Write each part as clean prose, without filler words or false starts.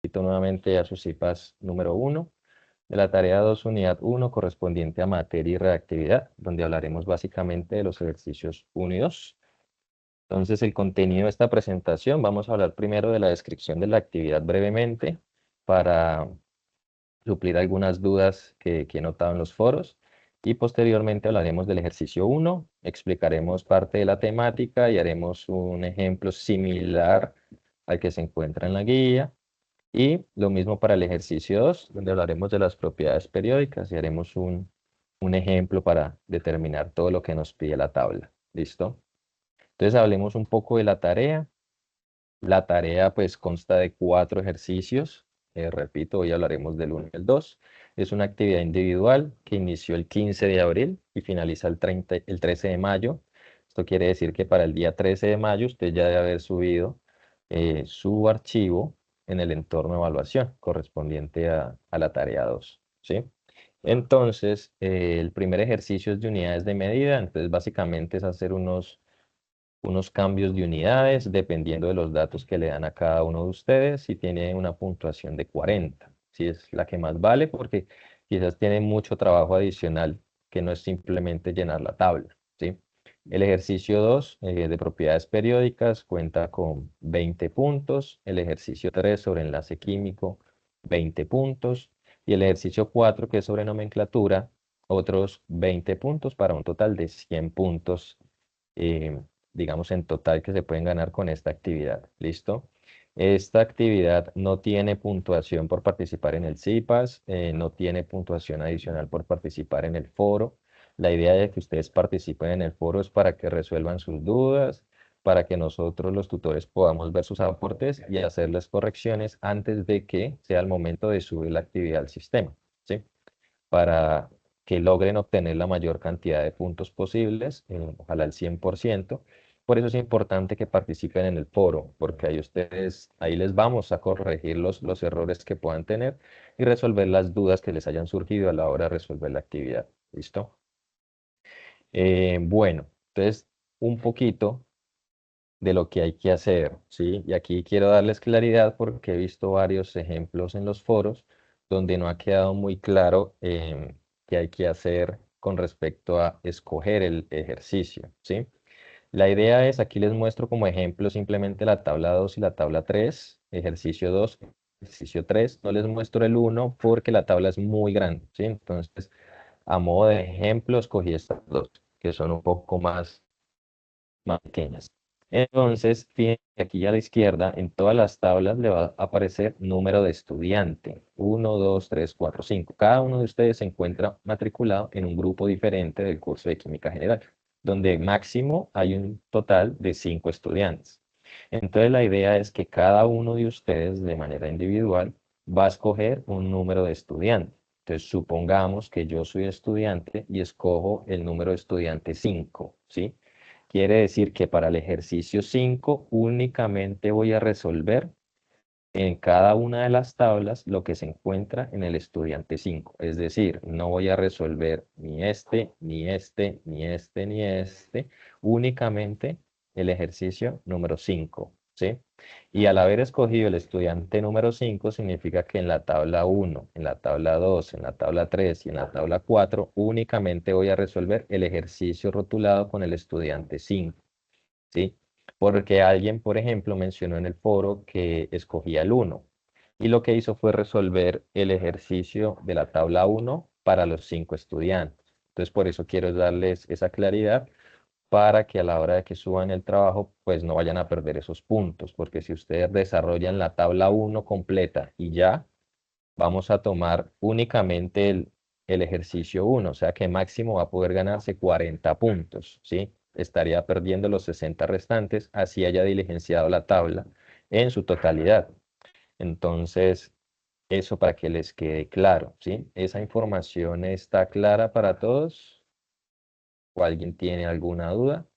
Invito nuevamente a sus CIPAS número 1 de la tarea 2, unidad 1, correspondiente a materia y reactividad, donde hablaremos básicamente de los ejercicios 1 y 2. Entonces, el contenido de esta presentación, vamos a hablar primero de la descripción de la actividad brevemente para suplir algunas dudas que he notado en los foros. Y posteriormente hablaremos del ejercicio 1, explicaremos parte de la temática y haremos un ejemplo similar al que se encuentra en la guía. Y lo mismo para el ejercicio 2, donde hablaremos de las propiedades periódicas y haremos un ejemplo para determinar todo lo que nos pide la tabla. ¿Listo? Entonces hablemos un poco de la tarea. La tarea pues consta de 4 ejercicios. Repito, hoy hablaremos del 1 y el 2. Es una actividad individual que inició el 15 de abril y finaliza el 13 de mayo. Esto quiere decir que para el día 13 de mayo usted ya debe haber subido su archivo en el entorno de evaluación correspondiente a la tarea 2. ¿Sí? Entonces, el primer ejercicio es de unidades de medida. Entonces, básicamente es hacer unos cambios de unidades dependiendo de los datos que le dan a cada uno de ustedes y tiene una puntuación de 40. Si es la que más vale porque quizás tiene mucho trabajo adicional que no es simplemente llenar la tabla, ¿sí? El ejercicio 2 de propiedades periódicas cuenta con 20 puntos, el ejercicio 3 sobre enlace químico 20 puntos y el ejercicio 4 que es sobre nomenclatura otros 20 puntos para un total de 100 puntos eh, digamos, en total que se pueden ganar con esta actividad. ¿Listo? Esta actividad no tiene puntuación por participar en el CIPAS, no tiene puntuación adicional por participar en el foro. La idea de que ustedes participen en el foro es para que resuelvan sus dudas, para que nosotros los tutores podamos ver sus aportes y hacerles correcciones antes de que sea el momento de subir la actividad al sistema, ¿sí? Para que logren obtener la mayor cantidad de puntos posibles, ojalá el 100%. Por eso es importante que participen en el foro, porque ahí les vamos a corregir los errores que puedan tener y resolver las dudas que les hayan surgido a la hora de resolver la actividad. ¿Listo? Bueno, entonces un poquito de lo que hay que hacer, ¿sí? Y aquí quiero darles claridad porque he visto varios ejemplos en los foros donde no ha quedado muy claro qué hay que hacer con respecto a escoger el ejercicio, ¿sí? La idea es, aquí les muestro como ejemplo simplemente la tabla 2 y la tabla 3, ejercicio 2, ejercicio 3. No les muestro el 1 porque la tabla es muy grande, ¿sí? Entonces, a modo de ejemplo, escogí estas dos, que son un poco más pequeñas. Entonces, fíjense que aquí a la izquierda, en todas las tablas le va a aparecer número de estudiante. 1, 2, 3, 4, 5. Cada uno de ustedes se encuentra matriculado en un grupo diferente del curso de Química General, donde máximo hay un total de 5 estudiantes. Entonces, la idea es que cada uno de ustedes, de manera individual, va a escoger un número de estudiante. Entonces, supongamos que yo soy estudiante y escojo el número de estudiante 5, ¿sí? Quiere decir que para el ejercicio 5 únicamente voy a resolver en cada una de las tablas lo que se encuentra en el estudiante 5. Es decir, no voy a resolver ni este, ni este, ni este, ni este, únicamente el ejercicio número 5, ¿sí? Y al haber escogido el estudiante número 5 significa que en la tabla 1, en la tabla 2, en la tabla 3 y en la tabla 4 únicamente voy a resolver el ejercicio rotulado con el estudiante 5, ¿sí? Porque alguien, por ejemplo, mencionó en el foro que escogía el 1 y lo que hizo fue resolver el ejercicio de la tabla 1 para los 5 estudiantes. Entonces, por eso quiero darles esa claridad para que a la hora de que suban el trabajo, pues no vayan a perder esos puntos, porque si ustedes desarrollan la tabla 1 completa y ya, vamos a tomar únicamente el ejercicio 1, o sea que máximo va a poder ganarse 40 puntos, ¿sí? Estaría perdiendo los 60 restantes, así haya diligenciado la tabla en su totalidad. Entonces, eso para que les quede claro, ¿sí? ¿Esa información está clara para todos? ¿O alguien tiene alguna duda?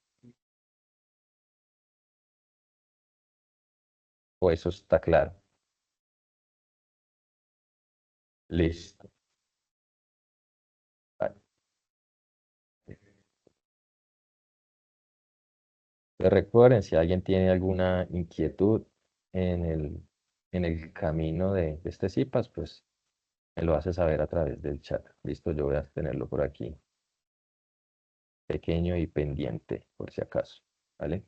¿O eso está claro? Listo. Vale. Recuerden, si alguien tiene alguna inquietud en el en el camino de este CIPAS, pues me lo hace saber a través del chat. Listo, yo voy a tenerlo por aquí, pequeño y pendiente, por si acaso, ¿vale?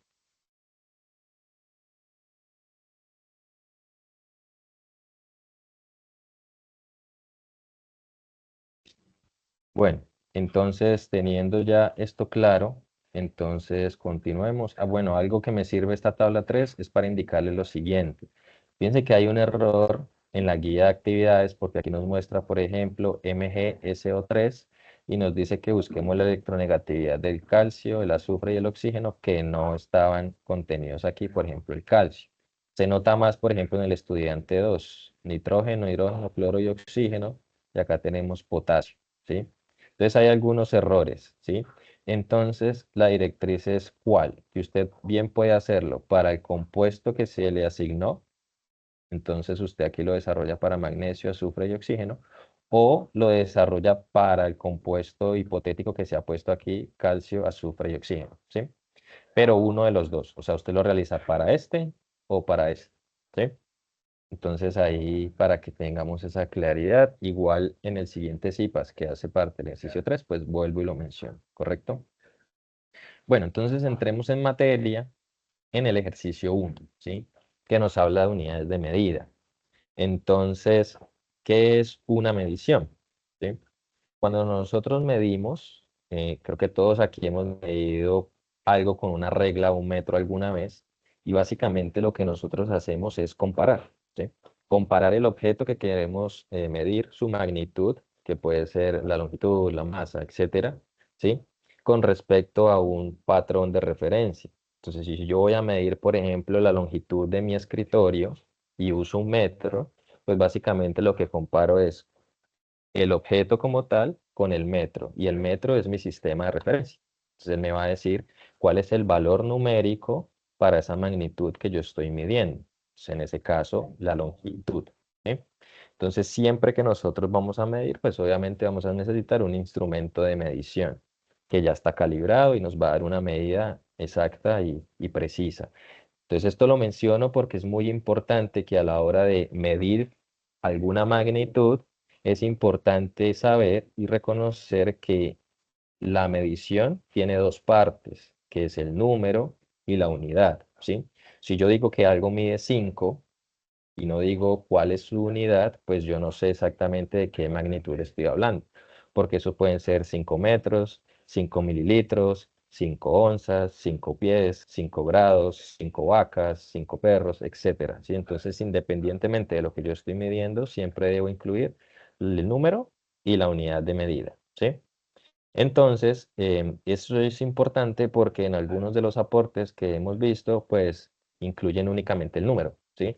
Bueno, entonces teniendo ya esto claro, entonces continuemos. Ah, bueno, algo que me sirve esta tabla 3 es para indicarles lo siguiente. Fíjense que hay un error en la guía de actividades porque aquí nos muestra, por ejemplo, MgSO3 y nos dice que busquemos la electronegatividad del calcio, el azufre y el oxígeno que no estaban contenidos aquí, por ejemplo, el calcio. Se nota más, por ejemplo, en el estudiante 2, nitrógeno, hidrógeno, cloro y oxígeno, y acá tenemos potasio, ¿sí? Entonces hay algunos errores, ¿sí? Entonces la directriz es cuál, que usted bien puede hacerlo para el compuesto que se le asignó, entonces usted aquí lo desarrolla para magnesio, azufre y oxígeno, o lo desarrolla para el compuesto hipotético que se ha puesto aquí, calcio, azufre y oxígeno, ¿sí? Pero uno de los dos, o sea, usted lo realiza para este o para este, ¿sí? Entonces ahí para que tengamos esa claridad, igual en el siguiente CIPAS que hace parte del ejercicio 3, pues vuelvo y lo menciono, ¿correcto? Bueno, entonces entremos en materia en el ejercicio 1, ¿sí? Que nos habla de unidades de medida. Entonces, ¿qué es una medición? ¿Sí? Cuando nosotros medimos, creo que todos aquí hemos medido algo con una regla o un metro alguna vez, y básicamente lo que nosotros hacemos es comparar, ¿sí? Comparar el objeto que queremos medir, su magnitud, que puede ser la longitud, la masa, etcétera, ¿sí? Con respecto a un patrón de referencia. Entonces, si yo voy a medir, por ejemplo, la longitud de mi escritorio y uso un metro, pues básicamente lo que comparo es el objeto como tal con el metro, y el metro es mi sistema de referencia. Entonces él me va a decir cuál es el valor numérico para esa magnitud que yo estoy midiendo. Entonces, en ese caso, la longitud, ¿sí? Entonces, siempre que nosotros vamos a medir, pues obviamente vamos a necesitar un instrumento de medición que ya está calibrado y nos va a dar una medida exacta y precisa. Entonces, esto lo menciono porque es muy importante que a la hora de medir alguna magnitud, es importante saber y reconocer que la medición tiene dos partes, que es el número y la unidad, ¿sí? Si yo digo que algo mide 5 y no digo cuál es su unidad, pues yo no sé exactamente de qué magnitud estoy hablando, porque eso pueden ser 5 metros, 5 mililitros, 5 onzas, 5 pies, 5 grados, 5 vacas, 5 perros, etcétera, ¿sí? Entonces, independientemente de lo que yo estoy midiendo, siempre debo incluir el número y la unidad de medida, ¿sí? Entonces, eso es importante porque en algunos de los aportes que hemos visto, pues incluyen únicamente el número, ¿sí?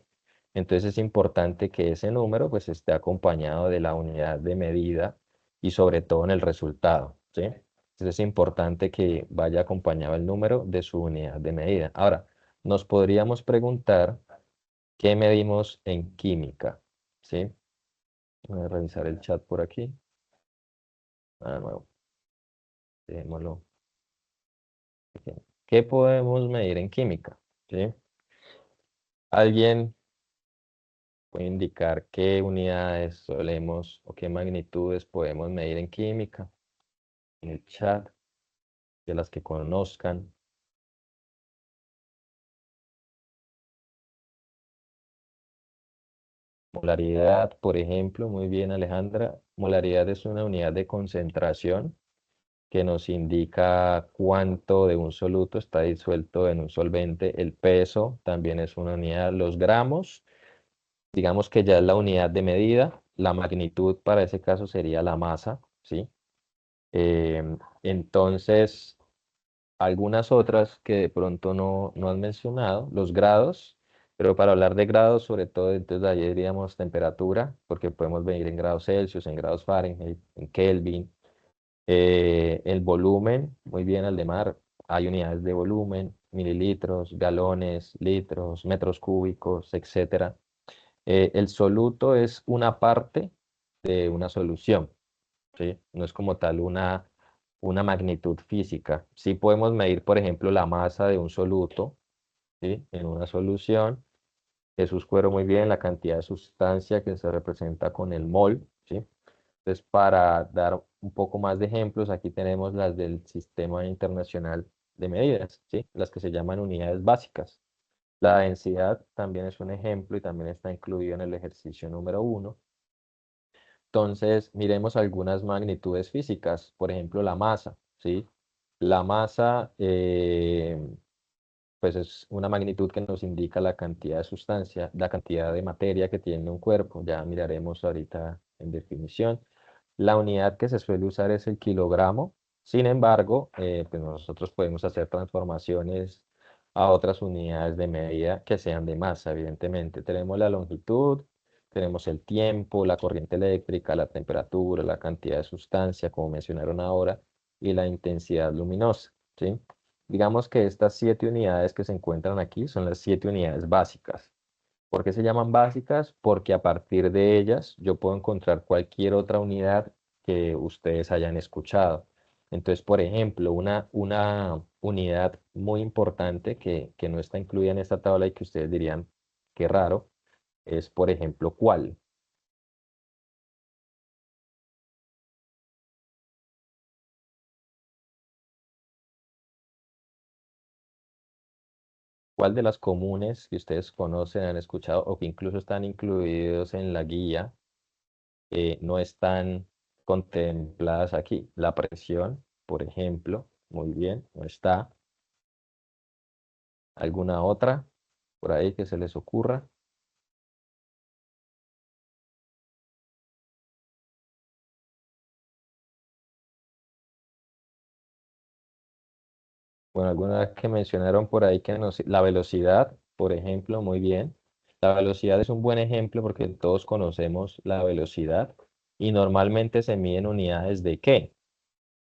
Entonces es importante que ese número pues esté acompañado de la unidad de medida y sobre todo en el resultado, ¿sí? Entonces es importante que vaya acompañado el número de su unidad de medida. Ahora, nos podríamos preguntar qué medimos en química, ¿sí? Voy a revisar el chat por aquí. De nuevo, dejémoslo. ¿Qué podemos medir en química? ¿Sí? ¿Alguien puede indicar qué unidades solemos o qué magnitudes podemos medir en química? En el chat, de las que conozcan. Molaridad, por ejemplo, muy bien, Alejandra. Molaridad es una unidad de concentración que nos indica cuánto de un soluto está disuelto en un solvente. El peso también es una unidad. Los gramos, digamos que ya es la unidad de medida. La magnitud para ese caso sería la masa, ¿sí? Entonces, algunas otras que de pronto no han mencionado, los grados, pero para hablar de grados, sobre todo, entonces ahí diríamos temperatura, porque podemos medir en grados Celsius, en grados Fahrenheit, en Kelvin. El volumen, muy bien, Aldemar, hay unidades de volumen, mililitros, galones, litros, metros cúbicos, etcétera. El soluto es una parte de una solución, ¿sí? No es como tal una magnitud física. Sí podemos medir, por ejemplo, la masa de un soluto, ¿sí? En una solución, Jesús cuero muy bien la cantidad de sustancia que se representa con el mol, ¿sí? Entonces, para dar un poco más de ejemplos, aquí tenemos las del Sistema Internacional de Medidas, ¿sí? Las que se llaman unidades básicas. La densidad también es un ejemplo y también está incluido en el ejercicio número 1. Entonces, miremos algunas magnitudes físicas, por ejemplo, la masa, ¿sí? La masa, pues es una magnitud que nos indica la cantidad de sustancia, la cantidad de materia que tiene un cuerpo, ya miraremos ahorita en definición. La unidad que se suele usar es el kilogramo, sin embargo, pues nosotros podemos hacer transformaciones a otras unidades de medida que sean de masa, evidentemente. Tenemos la longitud, tenemos el tiempo, la corriente eléctrica, la temperatura, la cantidad de sustancia, como mencionaron ahora, y la intensidad luminosa, ¿sí? Digamos que estas 7 unidades que se encuentran aquí son las 7 unidades básicas. ¿Por qué se llaman básicas? Porque a partir de ellas yo puedo encontrar cualquier otra unidad que ustedes hayan escuchado. Entonces, por ejemplo, una unidad muy importante que no está incluida en esta tabla y que ustedes dirían, qué raro, es, por ejemplo, ¿cuál? ¿Cuál de las comunes que ustedes conocen, han escuchado o que incluso están incluidos en la guía no están contempladas aquí? La presión, por ejemplo, muy bien, no está. ¿Alguna otra por ahí que se les ocurra? Bueno, alguna que mencionaron por ahí que nos... La velocidad, por ejemplo, muy bien. La velocidad es un buen ejemplo porque todos conocemos la velocidad y normalmente se miden unidades de ¿qué?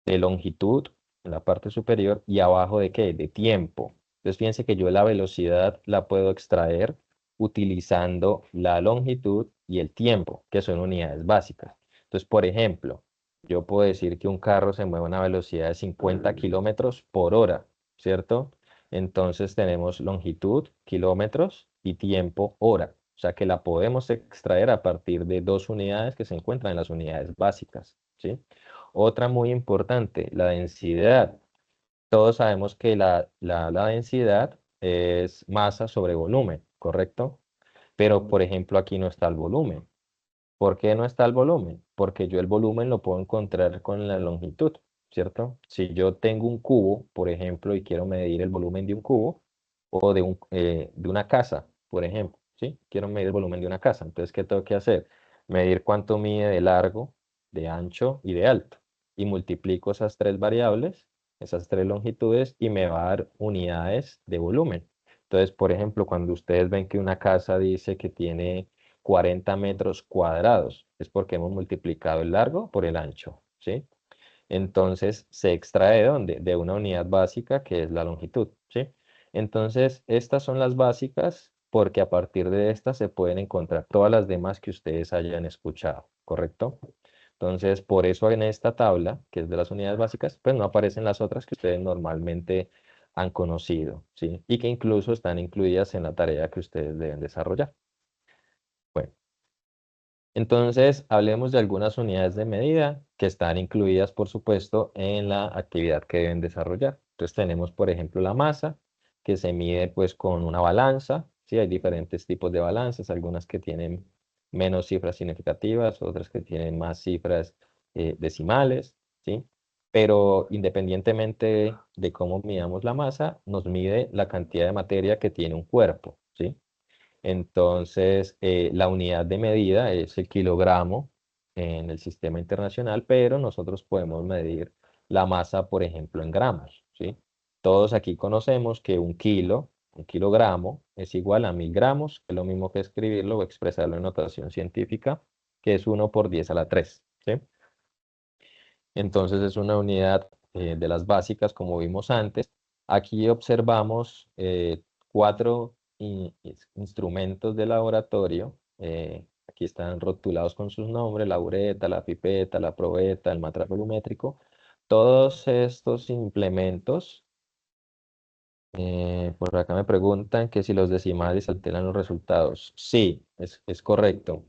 De longitud en la parte superior y abajo de qué, de tiempo. Entonces fíjense que yo la velocidad la puedo extraer utilizando la longitud y el tiempo, que son unidades básicas. Entonces, por ejemplo, yo puedo decir que un carro se mueve a una velocidad de 50 kilómetros por hora, ¿cierto? Entonces tenemos longitud, kilómetros y tiempo, hora. O sea que la podemos extraer a partir de 2 unidades que se encuentran en las unidades básicas, ¿sí? Otra muy importante, la densidad. Todos sabemos que la densidad es masa sobre volumen, ¿correcto? Pero, por ejemplo, aquí no está el volumen. ¿Por qué no está el volumen? Porque yo el volumen lo puedo encontrar con la longitud, ¿cierto? Si yo tengo un cubo, por ejemplo, y quiero medir el volumen de un cubo, o de una casa, por ejemplo, ¿sí? Quiero medir el volumen de una casa. Entonces, ¿qué tengo que hacer? Medir cuánto mide de largo, de ancho y de alto. Y multiplico esas 3 variables, esas 3 longitudes, y me va a dar unidades de volumen. Entonces, por ejemplo, cuando ustedes ven que una casa dice que tiene 40 metros cuadrados, es porque hemos multiplicado el largo por el ancho, ¿sí? Entonces, ¿se extrae de dónde? De una unidad básica que es la longitud, ¿sí? Entonces, estas son las básicas porque a partir de estas se pueden encontrar todas las demás que ustedes hayan escuchado, ¿correcto? Entonces, por eso en esta tabla, que es de las unidades básicas, pues no aparecen las otras que ustedes normalmente han conocido, ¿sí? Y que incluso están incluidas en la tarea que ustedes deben desarrollar. Bueno. Entonces, hablemos de algunas unidades de medida que están incluidas, por supuesto, en la actividad que deben desarrollar. Entonces, tenemos, por ejemplo, la masa, que se mide pues con una balanza. Sí, hay diferentes tipos de balanzas, algunas que tienen menos cifras significativas, otras que tienen más cifras decimales, ¿sí? Pero independientemente de cómo midamos la masa, nos mide la cantidad de materia que tiene un cuerpo, ¿sí? Entonces, la unidad de medida es el kilogramo en el sistema internacional, pero nosotros podemos medir la masa, por ejemplo, en gramos, ¿sí? Todos aquí conocemos que un kilogramo, es igual a 1000 gramos, que es lo mismo que escribirlo o expresarlo en notación científica, que es 1 por 10 a la 3, ¿sí? Entonces es una unidad de las básicas, como vimos antes. Aquí observamos 4 instrumentos de laboratorio. Aquí están rotulados con sus nombres: la bureta, la pipeta, la probeta, el matraz volumétrico. Todos estos implementos Por acá me preguntan que si los decimales alteran los resultados. Sí, es correcto.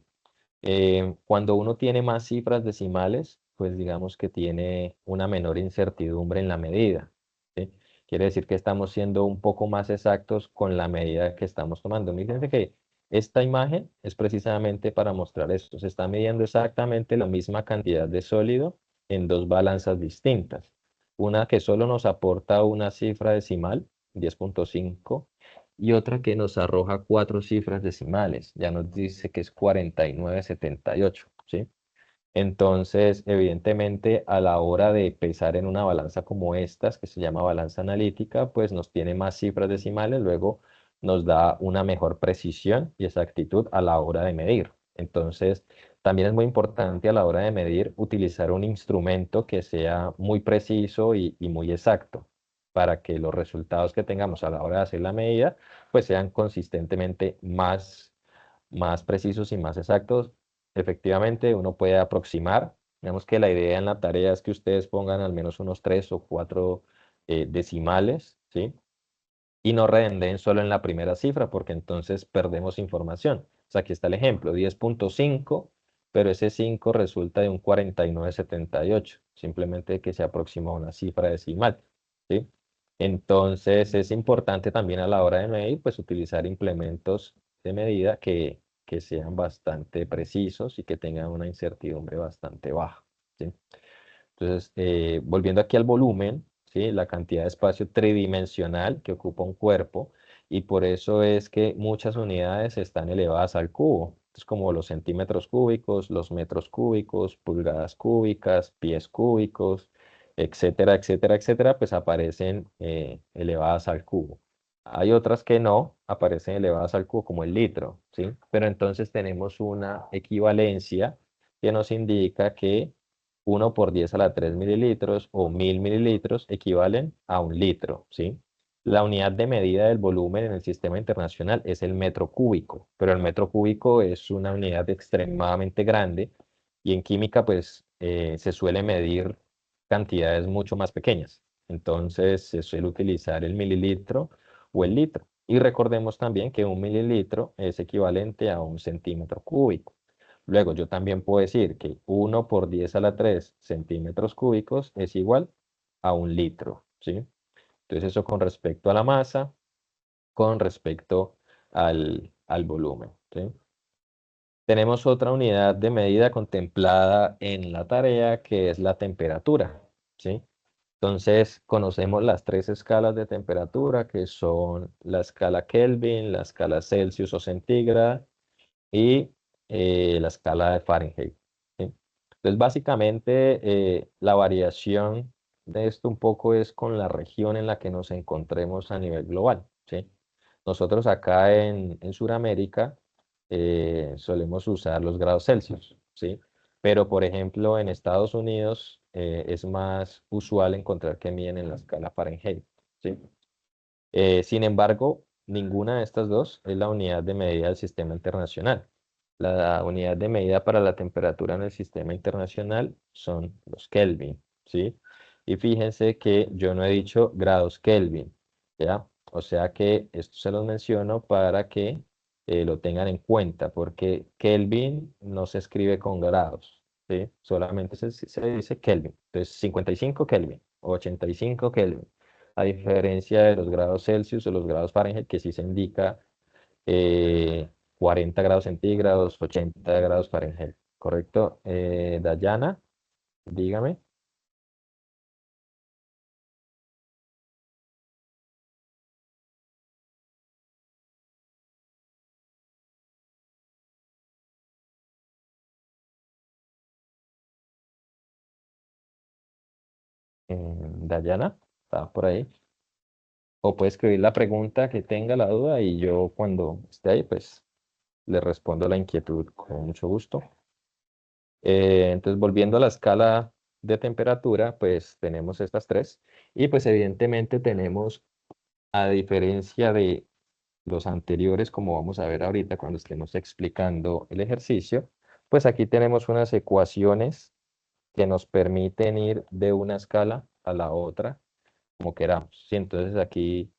Cuando uno tiene más cifras decimales, pues digamos que tiene una menor incertidumbre en la medida, ¿sí? Quiere decir que estamos siendo un poco más exactos con la medida que estamos tomando. Fíjense que esta imagen es precisamente para mostrar esto. Se está midiendo exactamente la misma cantidad de sólido en dos balanzas distintas. Una que solo nos aporta una cifra decimal, 10.5, y otra que nos arroja cuatro cifras decimales, ya nos dice que es 49,78, ¿sí? Entonces, evidentemente, a la hora de pesar en una balanza como estas, que se llama balanza analítica, pues nos tiene más cifras decimales, luego nos da una mejor precisión y exactitud a la hora de medir. Entonces, también es muy importante a la hora de medir utilizar un instrumento que sea muy preciso y muy exacto para que los resultados que tengamos a la hora de hacer la medida, pues sean consistentemente más precisos y más exactos. Efectivamente, uno puede aproximar. Digamos que la idea en la tarea es que ustedes pongan al menos unos 3 o 4 decimales, ¿sí? Y no redondeen solo en la primera cifra, porque entonces perdemos información. O sea, aquí está el ejemplo, 10.5, pero ese 5 resulta de un 49,78, simplemente que se aproxima a una cifra decimal, ¿sí? Entonces es importante también a la hora de medir, pues utilizar implementos de medida que sean bastante precisos y que tengan una incertidumbre bastante baja, ¿sí? Entonces, volviendo aquí al volumen, ¿sí? La cantidad de espacio tridimensional que ocupa un cuerpo, y por eso es que muchas unidades están elevadas al cubo. Es como los centímetros cúbicos, los metros cúbicos, pulgadas cúbicas, pies cúbicos, etcétera, etcétera, etcétera, pues aparecen elevadas al cubo. Hay otras que no aparecen elevadas al cubo, como el litro, ¿sí? Pero entonces tenemos una equivalencia que nos indica que 1 por 10 a la 3 mililitros o 1000 mililitros equivalen a un litro, ¿sí? La unidad de medida del volumen en el sistema internacional es el metro cúbico, pero el metro cúbico es una unidad extremadamente grande y en química pues se suele medir cantidades mucho más pequeñas. Entonces se suele utilizar el mililitro o el litro. Y recordemos también que un mililitro es equivalente a un centímetro cúbico. Luego, yo también puedo decir que 1 por 10 a la 3 centímetros cúbicos es igual a un litro, ¿sí? Entonces, eso con respecto a la masa, con respecto al volumen, ¿sí? Tenemos otra unidad de medida contemplada en la tarea, que es la temperatura, ¿sí? Entonces, conocemos las tres escalas de temperatura, que son la escala Kelvin, la escala Celsius o centígrada, y la escala de Fahrenheit, ¿sí? Entonces, básicamente, la variación de esto un poco es con la región en la que nos encontremos a nivel global, ¿sí? Nosotros acá en Sudamérica solemos usar los grados Celsius, ¿sí? Pero, por ejemplo, en Estados Unidos es más usual encontrar que miden en la escala Fahrenheit, ¿sí? Sin embargo, ninguna de estas dos es la unidad de medida del sistema internacional. La unidad de medida para la temperatura en el sistema internacional son los Kelvin, ¿sí? Y fíjense que yo no he dicho grados Kelvin, ¿ya? O sea que esto se los menciono para que lo tengan en cuenta, porque Kelvin no se escribe con grados, ¿sí? Solamente se dice Kelvin. Entonces, 55 Kelvin, 85 Kelvin, a diferencia de los grados Celsius o los grados Fahrenheit, que sí se indica 40 grados centígrados, 80 grados Fahrenheit. ¿Correcto? Dayana, dígame. Dayana, ¿está por ahí? O puede escribir la pregunta que tenga la duda y yo cuando esté ahí, pues le respondo la inquietud con mucho gusto. Entonces, volviendo a la escala de temperatura, pues tenemos estas tres. Y pues evidentemente tenemos, a diferencia de los anteriores, como vamos a ver ahorita cuando estemos explicando el ejercicio, pues aquí tenemos unas ecuaciones que nos permiten ir de una escala a la otra como queramos, ¿sí? Entonces aquí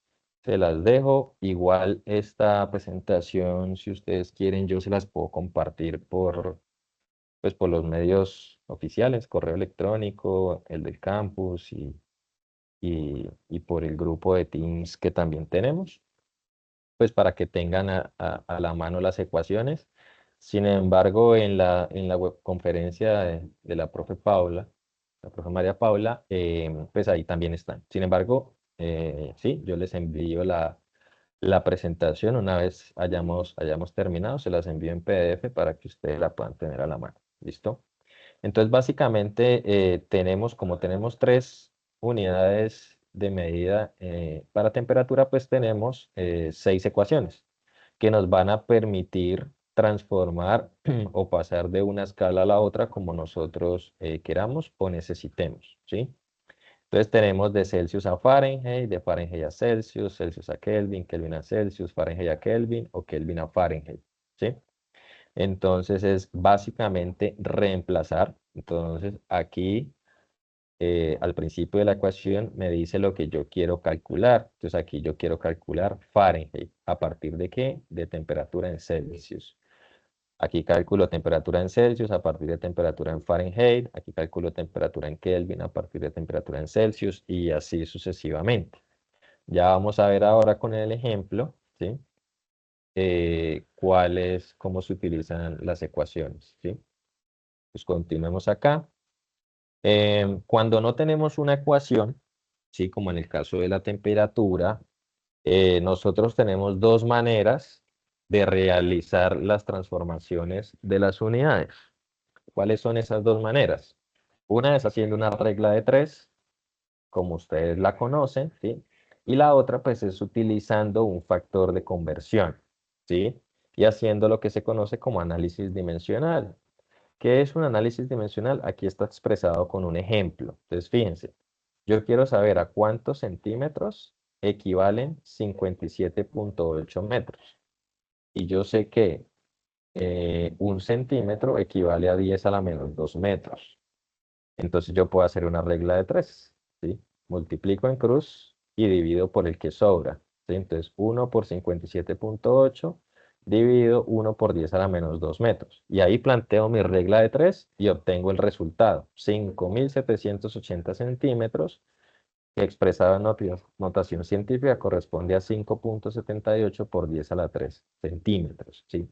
Se las dejo. Igual esta presentación, si ustedes quieren, yo se las puedo compartir pues, por los medios oficiales, correo electrónico, el del campus y por el grupo de Teams que también tenemos, pues para que tengan a la mano las ecuaciones. Sin embargo, en la webconferencia de la profe Paula, la profe María Paula, pues ahí también están. Sin embargo, sí, yo les envío la presentación una vez hayamos terminado, se las envío en PDF para que ustedes la puedan tener a la mano. ¿Listo? Entonces, básicamente, como tenemos tres unidades de medida para temperatura, pues tenemos seis ecuaciones que nos van a permitir transformar o pasar de una escala a la otra como nosotros queramos o necesitemos, ¿sí? Entonces tenemos de Celsius a Fahrenheit, de Fahrenheit a Celsius, Celsius a Kelvin, Kelvin a Celsius, Fahrenheit a Kelvin o Kelvin a Fahrenheit, ¿sí? Entonces es básicamente reemplazar. Entonces aquí al principio de la ecuación me dice lo que yo quiero calcular. Entonces aquí yo quiero calcular Fahrenheit. ¿A partir de qué? De temperatura en Celsius. Aquí calculo temperatura en Celsius a partir de temperatura en Fahrenheit. Aquí calculo temperatura en Kelvin a partir de temperatura en Celsius y así sucesivamente. Ya vamos a ver ahora con el ejemplo, ¿sí? Cómo se utilizan las ecuaciones, ¿sí? Pues continuemos acá. Cuando no tenemos una ecuación, ¿sí? Como en el caso de la temperatura, nosotros tenemos dos maneras de realizar las transformaciones de las unidades. ¿Cuáles son esas dos maneras? Una es haciendo una regla de tres, como ustedes la conocen, ¿sí? Y la otra, pues, es utilizando un factor de conversión, ¿sí? Y haciendo lo que se conoce como análisis dimensional. ¿Qué es un análisis dimensional? Aquí está expresado con un ejemplo. Entonces, fíjense, yo quiero saber a cuántos centímetros equivalen 57,8 metros. Y yo sé que un centímetro equivale a 10 a la menos 2 metros. Entonces yo puedo hacer una regla de 3, ¿sí? Multiplico en cruz y divido por el que sobra, ¿sí? Entonces 1 por 57,8 dividido 1 por 10 a la menos 2 metros. Y ahí planteo mi regla de 3 y obtengo el resultado. 5.780 centímetros, que expresado en notación científica corresponde a 5,78 por 10 a la 3 centímetros, ¿sí?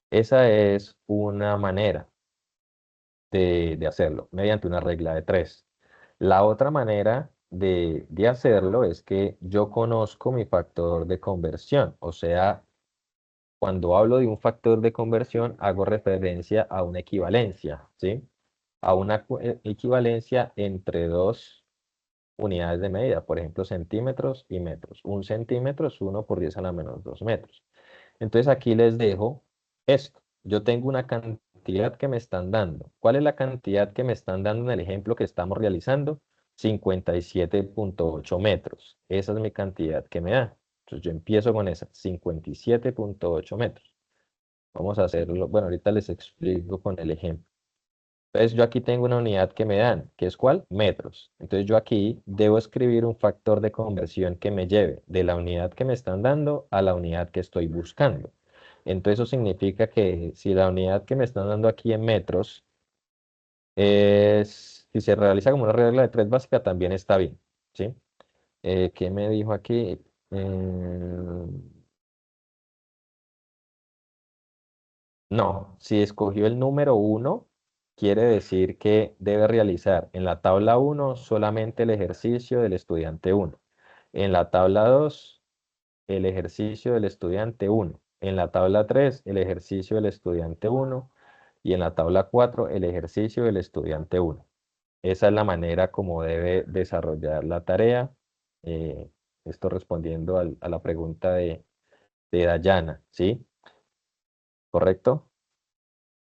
Esa es una manera de hacerlo, mediante una regla de 3. La otra manera de hacerlo es que yo conozco mi factor de conversión, o sea, cuando hablo de un factor de conversión, hago referencia a una equivalencia, ¿sí? A una equivalencia entre dos unidades de medida, por ejemplo, centímetros y metros. Un centímetro es 1 por 10 a la menos 2 metros. Entonces aquí les dejo esto. Yo tengo una cantidad que me están dando. ¿Cuál es la cantidad que me están dando en el ejemplo que estamos realizando? 57,8 metros. Esa es mi cantidad que me da. Entonces yo empiezo con esa, 57,8 metros. Vamos a hacerlo. Bueno, ahorita les explico con el ejemplo. Entonces yo aquí tengo una unidad que me dan, que es ¿cuál? Metros. Entonces yo aquí debo escribir un factor de conversión que me lleve de la unidad que me están dando a la unidad que estoy buscando. Entonces eso significa que si la unidad que me están dando aquí en metros si se realiza como una regla de tres básica, también está bien, ¿sí? ¿Qué me dijo aquí? No, si escogió el número uno, quiere decir que debe realizar en la tabla uno solamente el ejercicio del estudiante uno. En la tabla 2 el ejercicio del estudiante uno. En la tabla 3 el ejercicio del estudiante uno. Y en la tabla 4 el ejercicio del estudiante uno. Esa es la manera como debe desarrollar la tarea. Eh, Esto respondiendo a la pregunta de Dayana, ¿sí? ¿Correcto?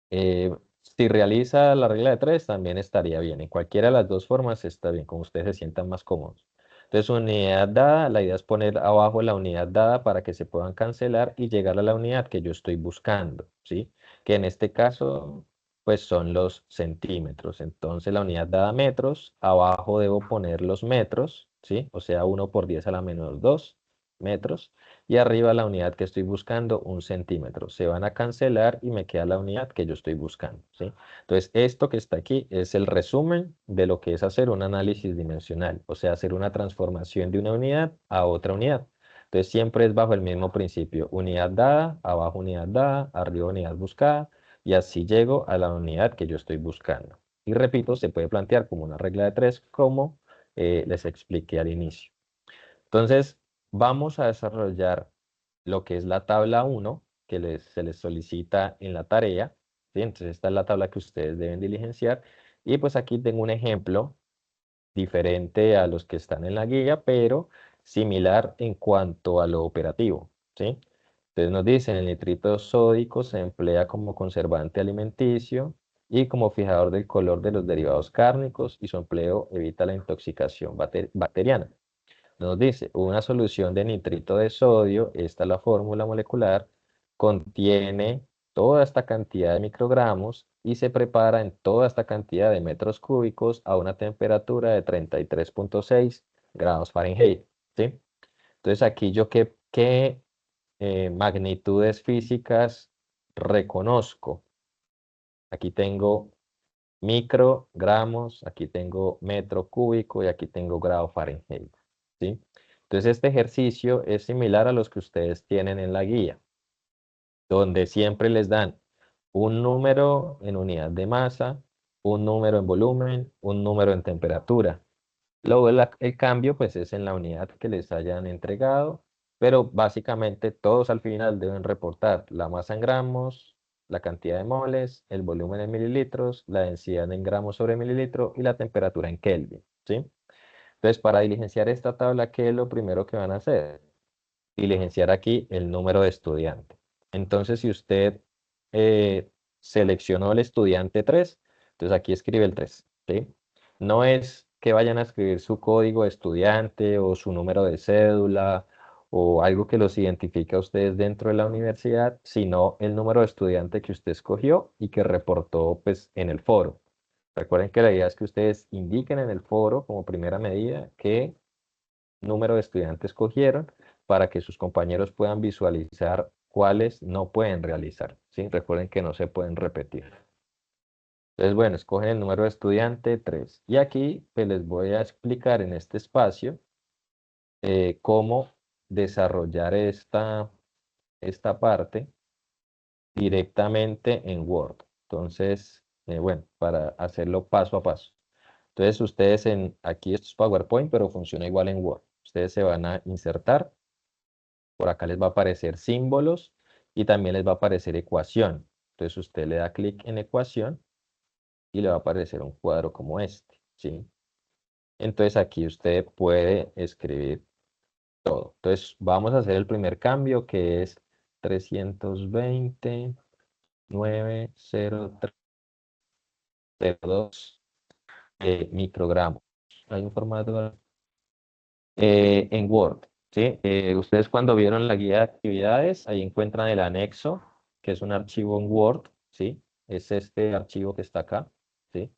Si realiza la regla de tres, también estaría bien. En cualquiera de las dos formas está bien, como ustedes se sientan más cómodos. Entonces, unidad dada, la idea es poner abajo la unidad dada para que se puedan cancelar y llegar a la unidad que yo estoy buscando, ¿sí? Que en este caso, pues son los centímetros. Entonces, la unidad dada metros, abajo debo poner los metros, ¿sí? O sea, 1 por 10 a la menos 2. metros, y arriba la unidad que estoy buscando, 1 centímetro. Se van a cancelar y me queda la unidad que yo estoy buscando, ¿sí? Entonces, esto que está aquí es el resumen de lo que es hacer un análisis dimensional, o sea, hacer una transformación de una unidad a otra unidad. Entonces, siempre es bajo el mismo principio, unidad dada, abajo unidad dada, arriba unidad buscada, y así llego a la unidad que yo estoy buscando. Y repito, se puede plantear como una regla de 3, como les expliqué al inicio. Entonces, vamos a desarrollar lo que es la tabla 1, que se les solicita en la tarea, ¿sí? Entonces, esta es la tabla que ustedes deben diligenciar. Y pues aquí tengo un ejemplo diferente a los que están en la guía, pero similar en cuanto a lo operativo, ¿sí? Entonces nos dicen, el nitrito sódico se emplea como conservante alimenticio y como fijador del color de los derivados cárnicos, y su empleo evita la intoxicación bacteriana. Nos dice, una solución de nitrito de sodio, esta es la fórmula molecular, contiene toda esta cantidad de microgramos y se prepara en toda esta cantidad de metros cúbicos a una temperatura de 33,6 grados Fahrenheit, ¿sí? Entonces aquí yo qué magnitudes físicas reconozco. Aquí tengo microgramos, aquí tengo metro cúbico y aquí tengo grado Fahrenheit, ¿sí? Entonces este ejercicio es similar a los que ustedes tienen en la guía, donde siempre les dan un número en unidad de masa, un número en volumen, un número en temperatura. Luego el cambio pues es en la unidad que les hayan entregado, pero básicamente todos al final deben reportar la masa en gramos, la cantidad de moles, el volumen en mililitros, la densidad en gramos sobre mililitro y la temperatura en Kelvin, ¿sí? Entonces, para diligenciar esta tabla, ¿qué es lo primero que van a hacer? Diligenciar aquí el número de estudiante. Entonces, si usted seleccionó el estudiante 3, entonces aquí escribe el 3, ¿sí? No es que vayan a escribir su código de estudiante o su número de cédula o algo que los identifique a ustedes dentro de la universidad, sino el número de estudiante que usted escogió y que reportó pues en el foro. Recuerden que la idea es que ustedes indiquen en el foro como primera medida qué número de estudiantes escogieron para que sus compañeros puedan visualizar cuáles no pueden realizar, ¿sí? Recuerden que no se pueden repetir. Entonces, bueno, escogen el número de estudiante 3. Y aquí pues, les voy a explicar en este espacio cómo desarrollar esta parte directamente en Word. Entonces, bueno, para hacerlo paso a paso. Entonces, ustedes aquí esto es PowerPoint, pero funciona igual en Word. Ustedes se van a insertar. Por acá les va a aparecer símbolos y también les va a aparecer ecuación. Entonces usted le da clic en ecuación y le va a aparecer un cuadro como este, ¿sí? Entonces aquí usted puede escribir todo. Entonces vamos a hacer el primer cambio, que es 320.90302 microgramos. Hay un formato en Word, ¿sí? Ustedes cuando vieron la guía de actividades, ahí encuentran el anexo, que es un archivo en Word, ¿sí? Es este archivo que está acá, ¿sí?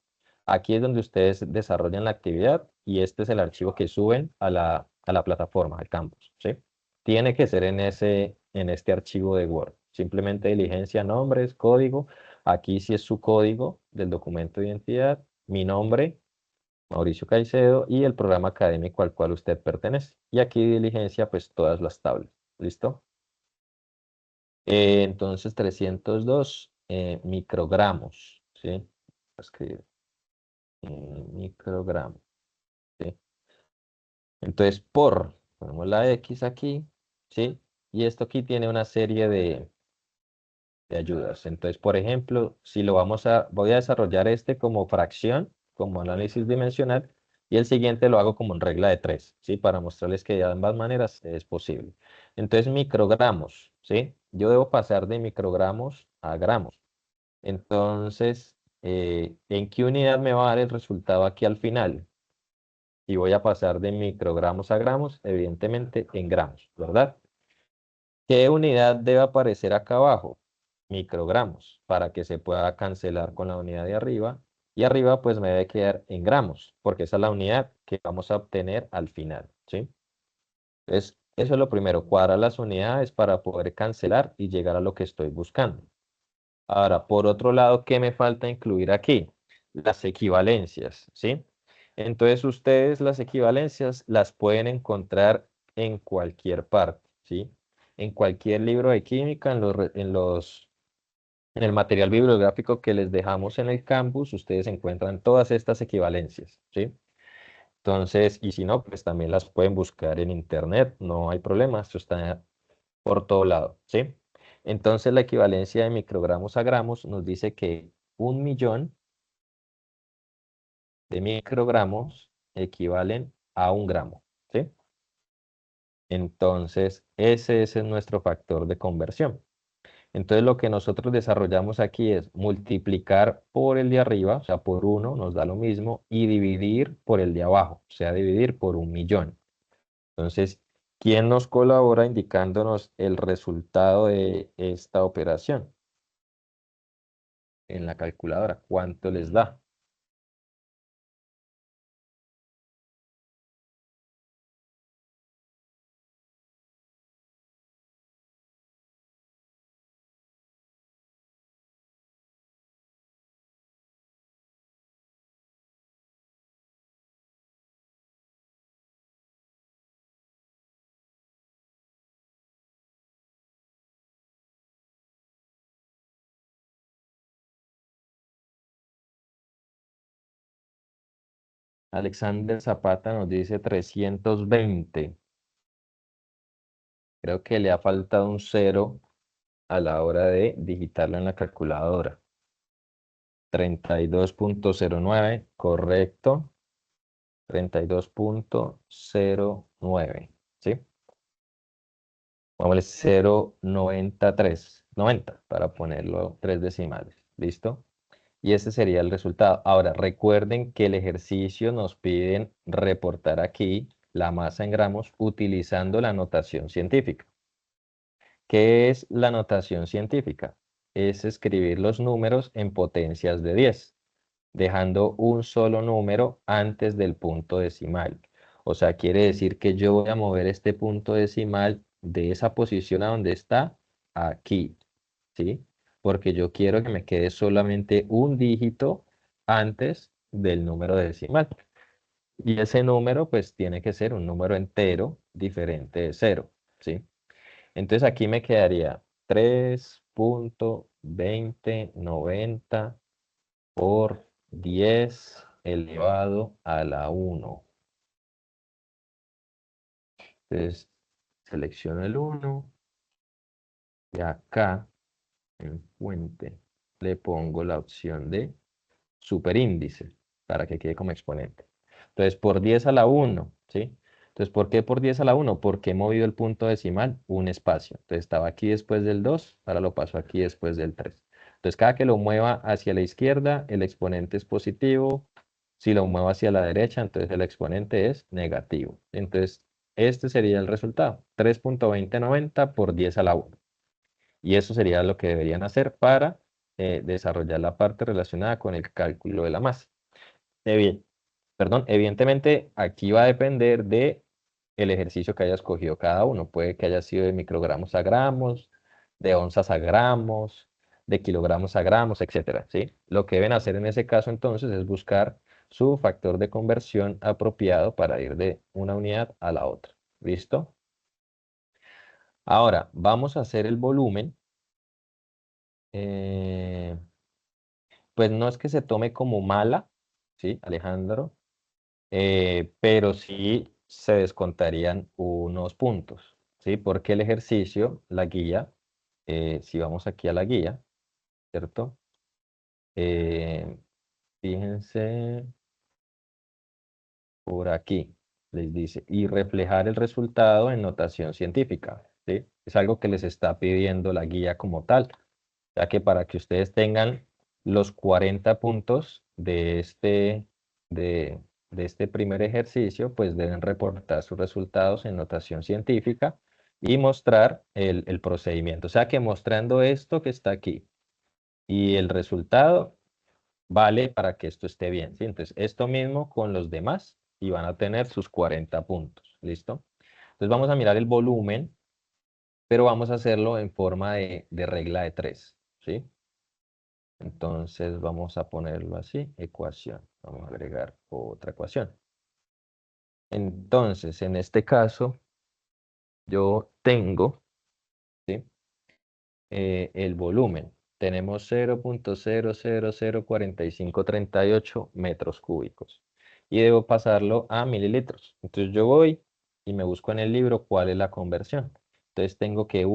Aquí es donde ustedes desarrollan la actividad y este es el archivo que suben a la plataforma, al campus, ¿sí? Tiene que ser en este archivo de Word. Simplemente diligencia, nombres, código. Aquí sí es su código del documento de identidad, mi nombre, Mauricio Caicedo, y el programa académico al cual usted pertenece. Y aquí diligencia pues todas las tablas. ¿Listo? Entonces 302 microgramos, ¿sí? Voy a escribir microgramos, ¿sí? Entonces ponemos la X aquí, ¿sí? Y esto aquí tiene una serie de ayudas. Entonces, por ejemplo, si voy a desarrollar este como fracción, como análisis dimensional, y el siguiente lo hago como en regla de 3, ¿sí? Para mostrarles que de ambas maneras es posible. Entonces, microgramos, ¿sí? Yo debo pasar de microgramos a gramos. Entonces, ¿en qué unidad me va a dar el resultado aquí al final? Y voy a pasar de microgramos a gramos, evidentemente en gramos, ¿verdad? ¿Qué unidad debe aparecer acá abajo? Microgramos, para que se pueda cancelar con la unidad de arriba. Y arriba pues me debe quedar en gramos, porque esa es la unidad que vamos a obtener al final, ¿sí? Entonces, Eso es lo primero, cuadrar las unidades para poder cancelar y llegar a lo que estoy buscando. Ahora, por otro lado, ¿qué me falta incluir aquí? Las equivalencias, ¿sí? Entonces, ustedes las equivalencias las pueden encontrar en cualquier parte, ¿sí? En cualquier libro de química, en el material bibliográfico que les dejamos en el campus, ustedes encuentran todas estas equivalencias, ¿sí? Entonces, y si no, pues también las pueden buscar en internet, no hay problema, esto está por todo lado, ¿sí? Entonces, la equivalencia de microgramos a gramos nos dice que 1.000.000 de microgramos equivalen a 1 gramo, ¿sí? Entonces, ese es nuestro factor de conversión. Entonces, lo que nosotros desarrollamos aquí es multiplicar por el de arriba, o sea, por 1 nos da lo mismo, y dividir por el de abajo, o sea, dividir por 1.000.000. Entonces, ¿quién nos colabora indicándonos el resultado de esta operación en la calculadora? ¿Cuánto les da? Alexander Zapata nos dice 320. Creo que le ha faltado un cero a la hora de digitarlo en la calculadora. 32.09, correcto. 32.09, ¿sí? Vamos a 0.93, 90 para ponerlo 3 decimales. ¿Listo? Y ese sería el resultado. Ahora, recuerden que el ejercicio nos piden reportar aquí la masa en gramos utilizando la notación científica. ¿Qué es la notación científica? Es escribir los números en potencias de 10, dejando un solo número antes del punto decimal. O sea, quiere decir que yo voy a mover este punto decimal de esa posición a donde está, aquí, ¿sí? Porque yo quiero que me quede solamente un dígito antes del número decimal. Y ese número, pues, tiene que ser un número entero diferente de 0, ¿sí? Entonces aquí me quedaría 3.2090 por 10 elevado a la 1. Entonces selecciono el 1 y acá en fuente le pongo la opción de superíndice para que quede como exponente. Entonces, por 10 a la 1, ¿sí? Entonces, ¿por qué por 10 a la 1? Porque he movido el punto decimal un espacio. Entonces, estaba aquí después del 2, ahora lo paso aquí después del 3. Entonces, cada que lo mueva hacia la izquierda, el exponente es positivo. Si lo muevo hacia la derecha, entonces el exponente es negativo. Entonces, este sería el resultado. 3.2090 por 10 a la 1. Y eso sería lo que deberían hacer para desarrollar la parte relacionada con el cálculo de la masa. Evi- Evidentemente, aquí va a depender de el ejercicio que haya escogido cada uno. Puede que haya sido de microgramos a gramos, de onzas a gramos, de kilogramos a gramos, etcétera, ¿sí? Lo que deben hacer en ese caso entonces es buscar su factor de conversión apropiado para ir de una unidad a la otra. ¿Listo? Ahora, vamos a hacer el volumen. Eh, pues no es que se tome como mala, ¿sí, Alejandro? Pero sí se descontarían unos puntos, ¿sí? Porque el ejercicio, la guía, si vamos aquí a la guía, ¿cierto? Eh, Fíjense por aquí, les dice, y reflejar el resultado en notación científica, ¿sí? Es algo que les está pidiendo la guía como tal, ya que para que ustedes tengan los 40 puntos de, de este primer ejercicio, pues deben reportar sus resultados en notación científica y mostrar el procedimiento. O sea que mostrando esto que está aquí y el resultado vale para que esto esté bien, ¿sí? Entonces, esto mismo con los demás y van a tener sus 40 puntos, ¿listo? Entonces vamos a mirar el volumen, pero vamos a hacerlo en forma de regla de 3, ¿sí? Entonces vamos a ponerlo así, ecuación. Vamos a agregar otra ecuación. Entonces, en este caso, yo tengo, ¿sí? El volumen. Tenemos 0.0004538 metros cúbicos. Y debo pasarlo a mililitros. Entonces yo voy y me busco en el libro cuál es la conversión. Entonces tengo que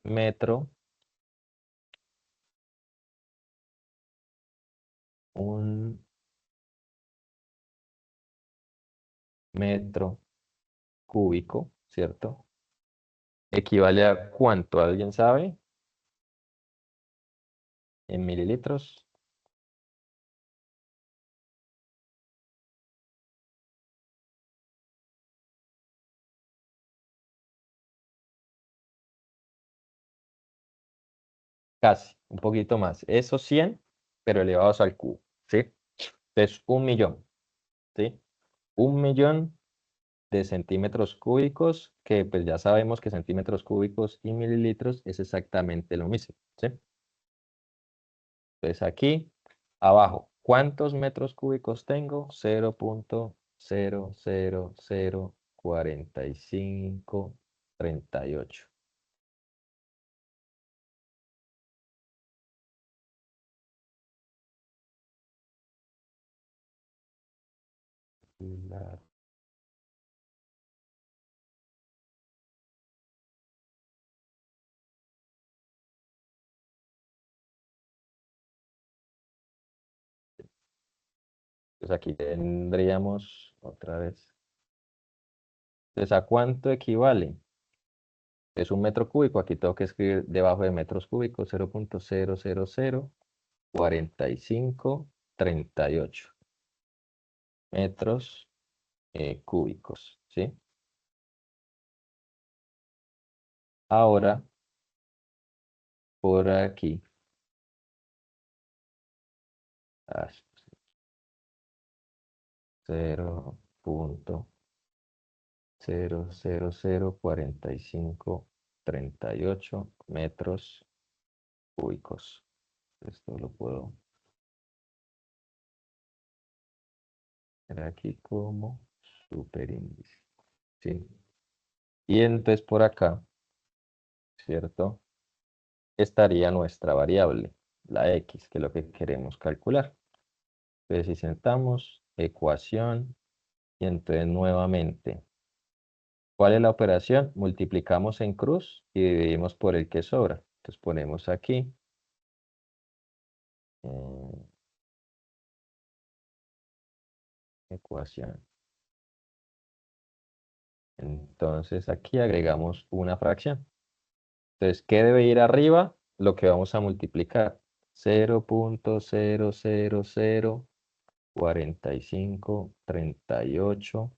metro, un metro cúbico, ¿cierto? ¿Equivale a cuánto? ¿Alguien sabe? En mililitros. Casi, un poquito más. Esos 100, pero elevados al cubo, ¿sí? Entonces, 1.000.000, ¿sí? 1.000.000 de centímetros cúbicos, que pues ya sabemos que centímetros cúbicos y mililitros es exactamente lo mismo, ¿sí? Entonces aquí, abajo, ¿cuántos metros cúbicos tengo? 0.0004538. La- Pues aquí tendríamos otra vez. Entonces, ¿a cuánto equivale? Es un metro cúbico. Aquí tengo que escribir debajo de metros cúbicos 0.0004538 metros cúbicos, ¿sí? Ahora, por aquí, ah, 0.0004538 metros cúbicos. Esto lo puedo ver aquí como superíndice, ¿sí? Y entonces por acá, ¿cierto? Estaría nuestra variable, la x, que es lo que queremos calcular. Entonces, si sentamos ecuación, y entonces nuevamente, ¿cuál es la operación? Multiplicamos en cruz y dividimos por el que sobra. Entonces ponemos aquí eh, ecuación. Entonces aquí agregamos una fracción. Entonces, ¿qué debe ir arriba? Lo que vamos a multiplicar. 0.0004538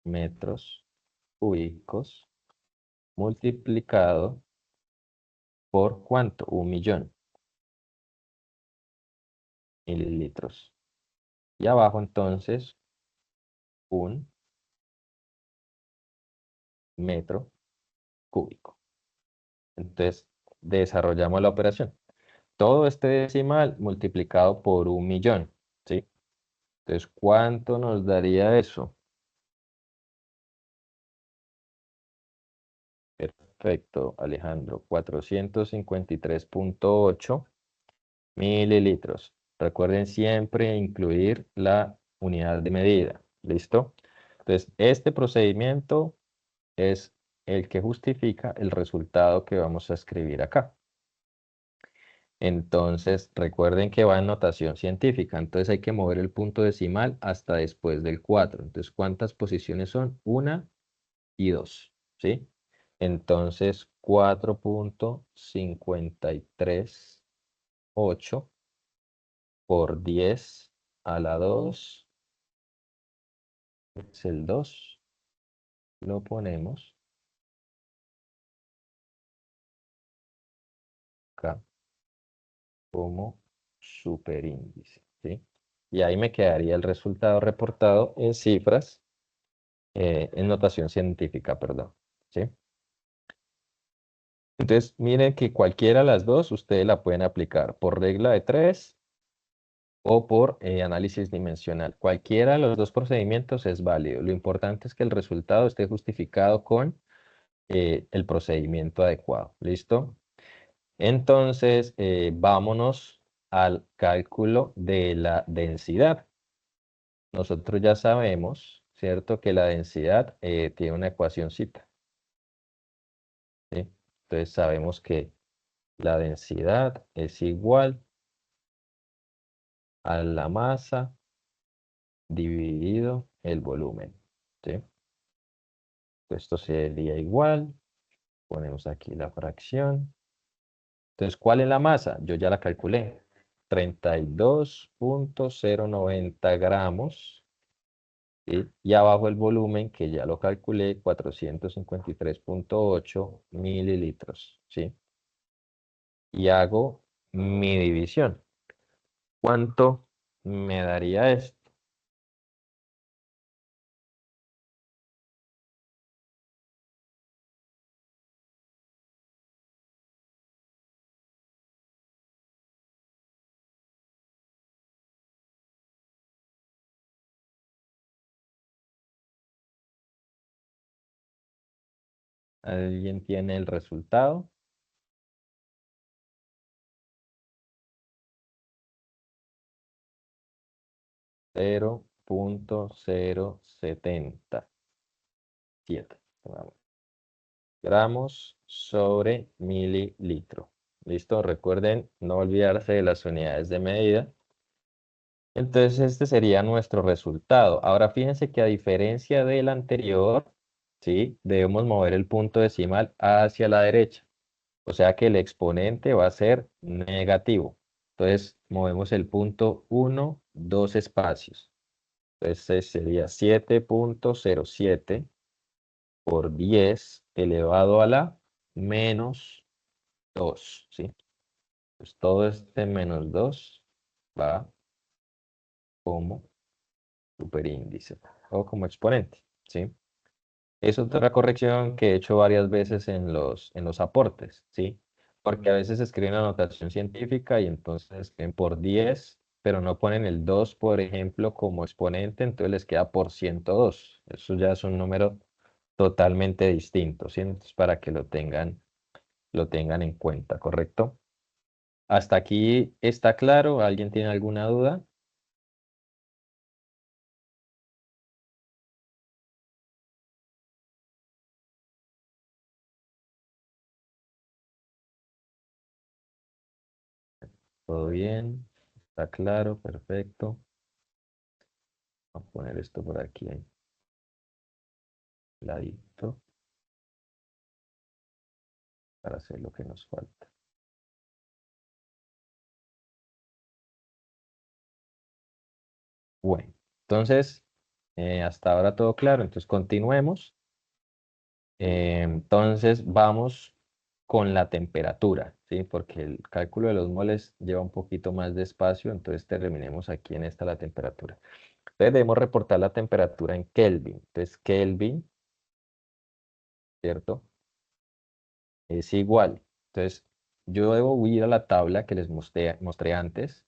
metros cúbicos multiplicado por ¿cuánto? 1.000.000 mililitros. Y abajo entonces un metro cúbico. Entonces desarrollamos la operación. Todo este decimal multiplicado por 1.000.000, ¿sí? Entonces, ¿cuánto nos daría eso? Perfecto, Alejandro. 453.8 mililitros. Recuerden siempre incluir la unidad de medida. ¿Listo? Entonces, este procedimiento es el que justifica el resultado que vamos a escribir acá. Entonces, recuerden que va en notación científica. Entonces, hay que mover el punto decimal hasta después del 4. Entonces, ¿cuántas posiciones son? Una y dos, ¿sí? Entonces, 4.538 por 10 a la 2 es el 2. Lo ponemos acá como superíndice, ¿sí? y ahí me quedaría el resultado reportado en cifras, en notación científica, perdón, ¿sí? Entonces, miren que cualquiera de las dos ustedes la pueden aplicar por regla de 3 o por análisis dimensional. Cualquiera de los dos procedimientos es válido. Lo importante es que el resultado esté justificado con el procedimiento adecuado. ¿Listo? Entonces, vámonos al cálculo de la densidad. Nosotros ya sabemos, ¿cierto? Que la densidad tiene una ecuacióncita, ¿sí? Entonces sabemos que la densidad es igual a la masa dividido el volumen, ¿sí? Esto sería igual, ponemos aquí la fracción. Entonces, ¿cuál es la masa? Yo ya la calculé, 32.090 gramos, ¿sí? Y abajo el volumen, que ya lo calculé, 453.8 mililitros, ¿sí? Y hago mi división. ¿Cuánto me daría esto? ¿Alguien tiene el resultado? 0.077 gramos sobre mililitro. ¿Listo? Recuerden no olvidarse de las unidades de medida. Entonces este sería nuestro resultado. Ahora fíjense que a diferencia del anterior, ¿sí? Debemos mover el punto decimal hacia la derecha. O sea que el exponente va a ser negativo. Entonces movemos el punto 1, 2 espacios. Entonces sería 7.07 por 10 elevado a la menos 2, ¿sí? Pues todo este menos 2 va como superíndice o como exponente, ¿sí? Es otra corrección que he hecho varias veces en los aportes, ¿sí? Porque a veces escriben la notación científica y entonces escriben por 10, pero no ponen el 2, por ejemplo, como exponente, entonces les queda por 102. Eso ya es un número totalmente distinto, ¿sí? Entonces, para que lo tengan en cuenta, ¿correcto? ¿Hasta aquí está claro? ¿Alguien tiene alguna duda? ¿Todo bien? ¿Está claro? Perfecto. Voy a poner esto por aquí, ahí, ladito, para hacer lo que nos falta. Bueno, entonces, hasta ahora todo claro. Entonces, continuemos. Entonces, vamos con la temperatura, ¿sí? Porque el cálculo de los moles lleva un poquito más de espacio, entonces terminemos aquí en esta la temperatura. Entonces, debemos reportar la temperatura en Kelvin. Entonces, Kelvin, ¿cierto? Es igual. Entonces, yo debo ir a la tabla que les mostré antes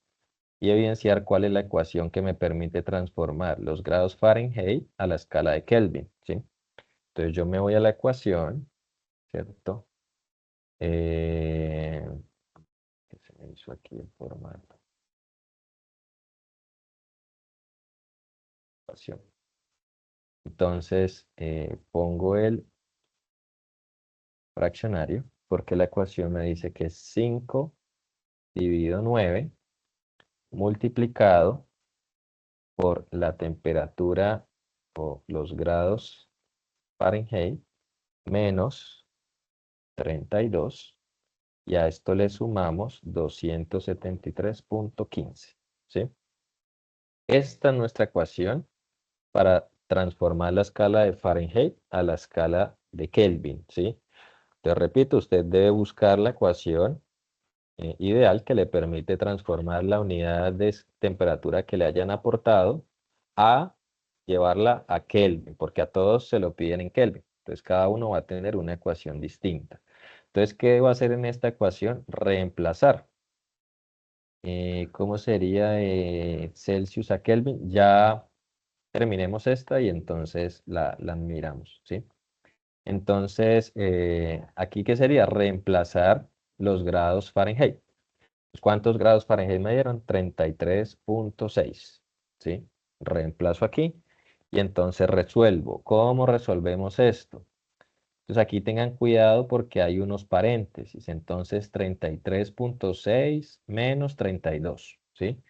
y evidenciar cuál es la ecuación que me permite transformar los grados Fahrenheit a la escala de Kelvin, ¿sí? Entonces yo me voy a la ecuación, ¿cierto? Eh, ¿Qué se me hizo aquí el formato? Ecuación. Entonces pongo el fraccionario porque la ecuación me dice que es 5 dividido 9 multiplicado por la temperatura o los grados Fahrenheit menos 32 y a esto le sumamos 273.15, ¿sí? Esta es nuestra ecuación para transformar la escala de Fahrenheit a la escala de Kelvin, ¿sí? Te repito, usted debe buscar la ecuación ideal que le permite transformar la unidad de temperatura que le hayan aportado a llevarla a Kelvin, porque a todos se lo piden en Kelvin. Entonces cada uno va a tener una ecuación distinta. Entonces, ¿qué debo hacer en esta ecuación? Reemplazar. ¿Cómo sería Celsius a Kelvin? Ya terminemos esta y entonces la miramos, ¿sí? Entonces, aquí, ¿qué sería? Reemplazar los grados Fahrenheit. ¿Cuántos grados Fahrenheit me dieron? 33.6, ¿sí? Reemplazo aquí y entonces resuelvo. ¿Cómo resolvemos esto? Entonces aquí tengan cuidado porque hay unos paréntesis. Entonces 33.6 menos 32, ¿sí?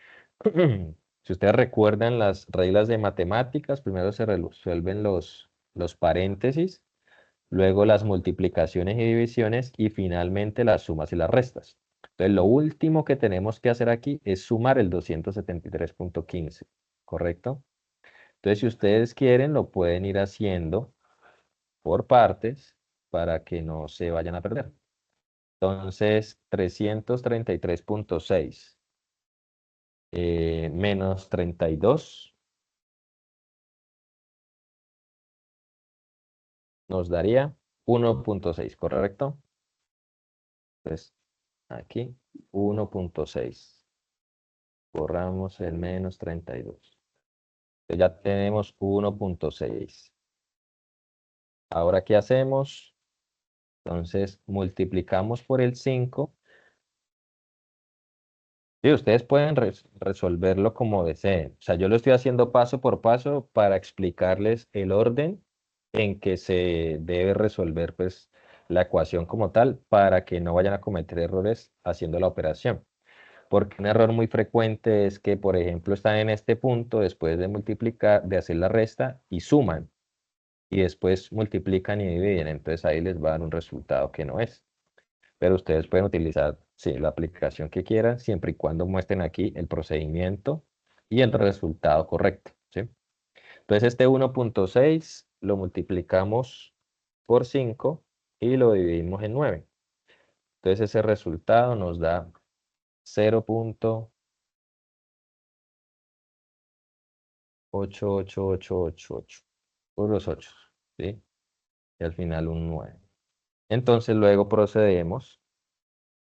Si ustedes recuerdan las reglas de matemáticas, primero se resuelven los paréntesis, luego las multiplicaciones y divisiones y finalmente las sumas y las restas. Entonces lo último que tenemos que hacer aquí es sumar el 273.15, ¿correcto? Entonces si ustedes quieren lo pueden ir haciendo por partes para que no se vayan a perder. Entonces 333.6 menos 32 nos daría 1.6, ¿correcto? Entonces aquí 1.6. Borramos el menos 32. Entonces ya tenemos 1.6. Ahora, ¿qué hacemos? Entonces, multiplicamos por el 5. Y ustedes pueden resolverlo como deseen. O sea, yo lo estoy haciendo paso por paso para explicarles el orden en que se debe resolver pues, la ecuación como tal para que no vayan a cometer errores haciendo la operación. Porque un error muy frecuente es que, por ejemplo, están en este punto después de multiplicar, de hacer la resta y suman. Y después multiplican y dividen. Entonces ahí les va a dar un resultado que no es. Pero ustedes pueden utilizar, sí, la aplicación que quieran, siempre y cuando muestren aquí el procedimiento y el resultado correcto, ¿sí? Entonces este 1.6 lo multiplicamos por 5 y lo dividimos en 9. Entonces ese resultado nos da 0.888888 por los 8, ¿sí? Y al final un 9. Entonces luego procedemos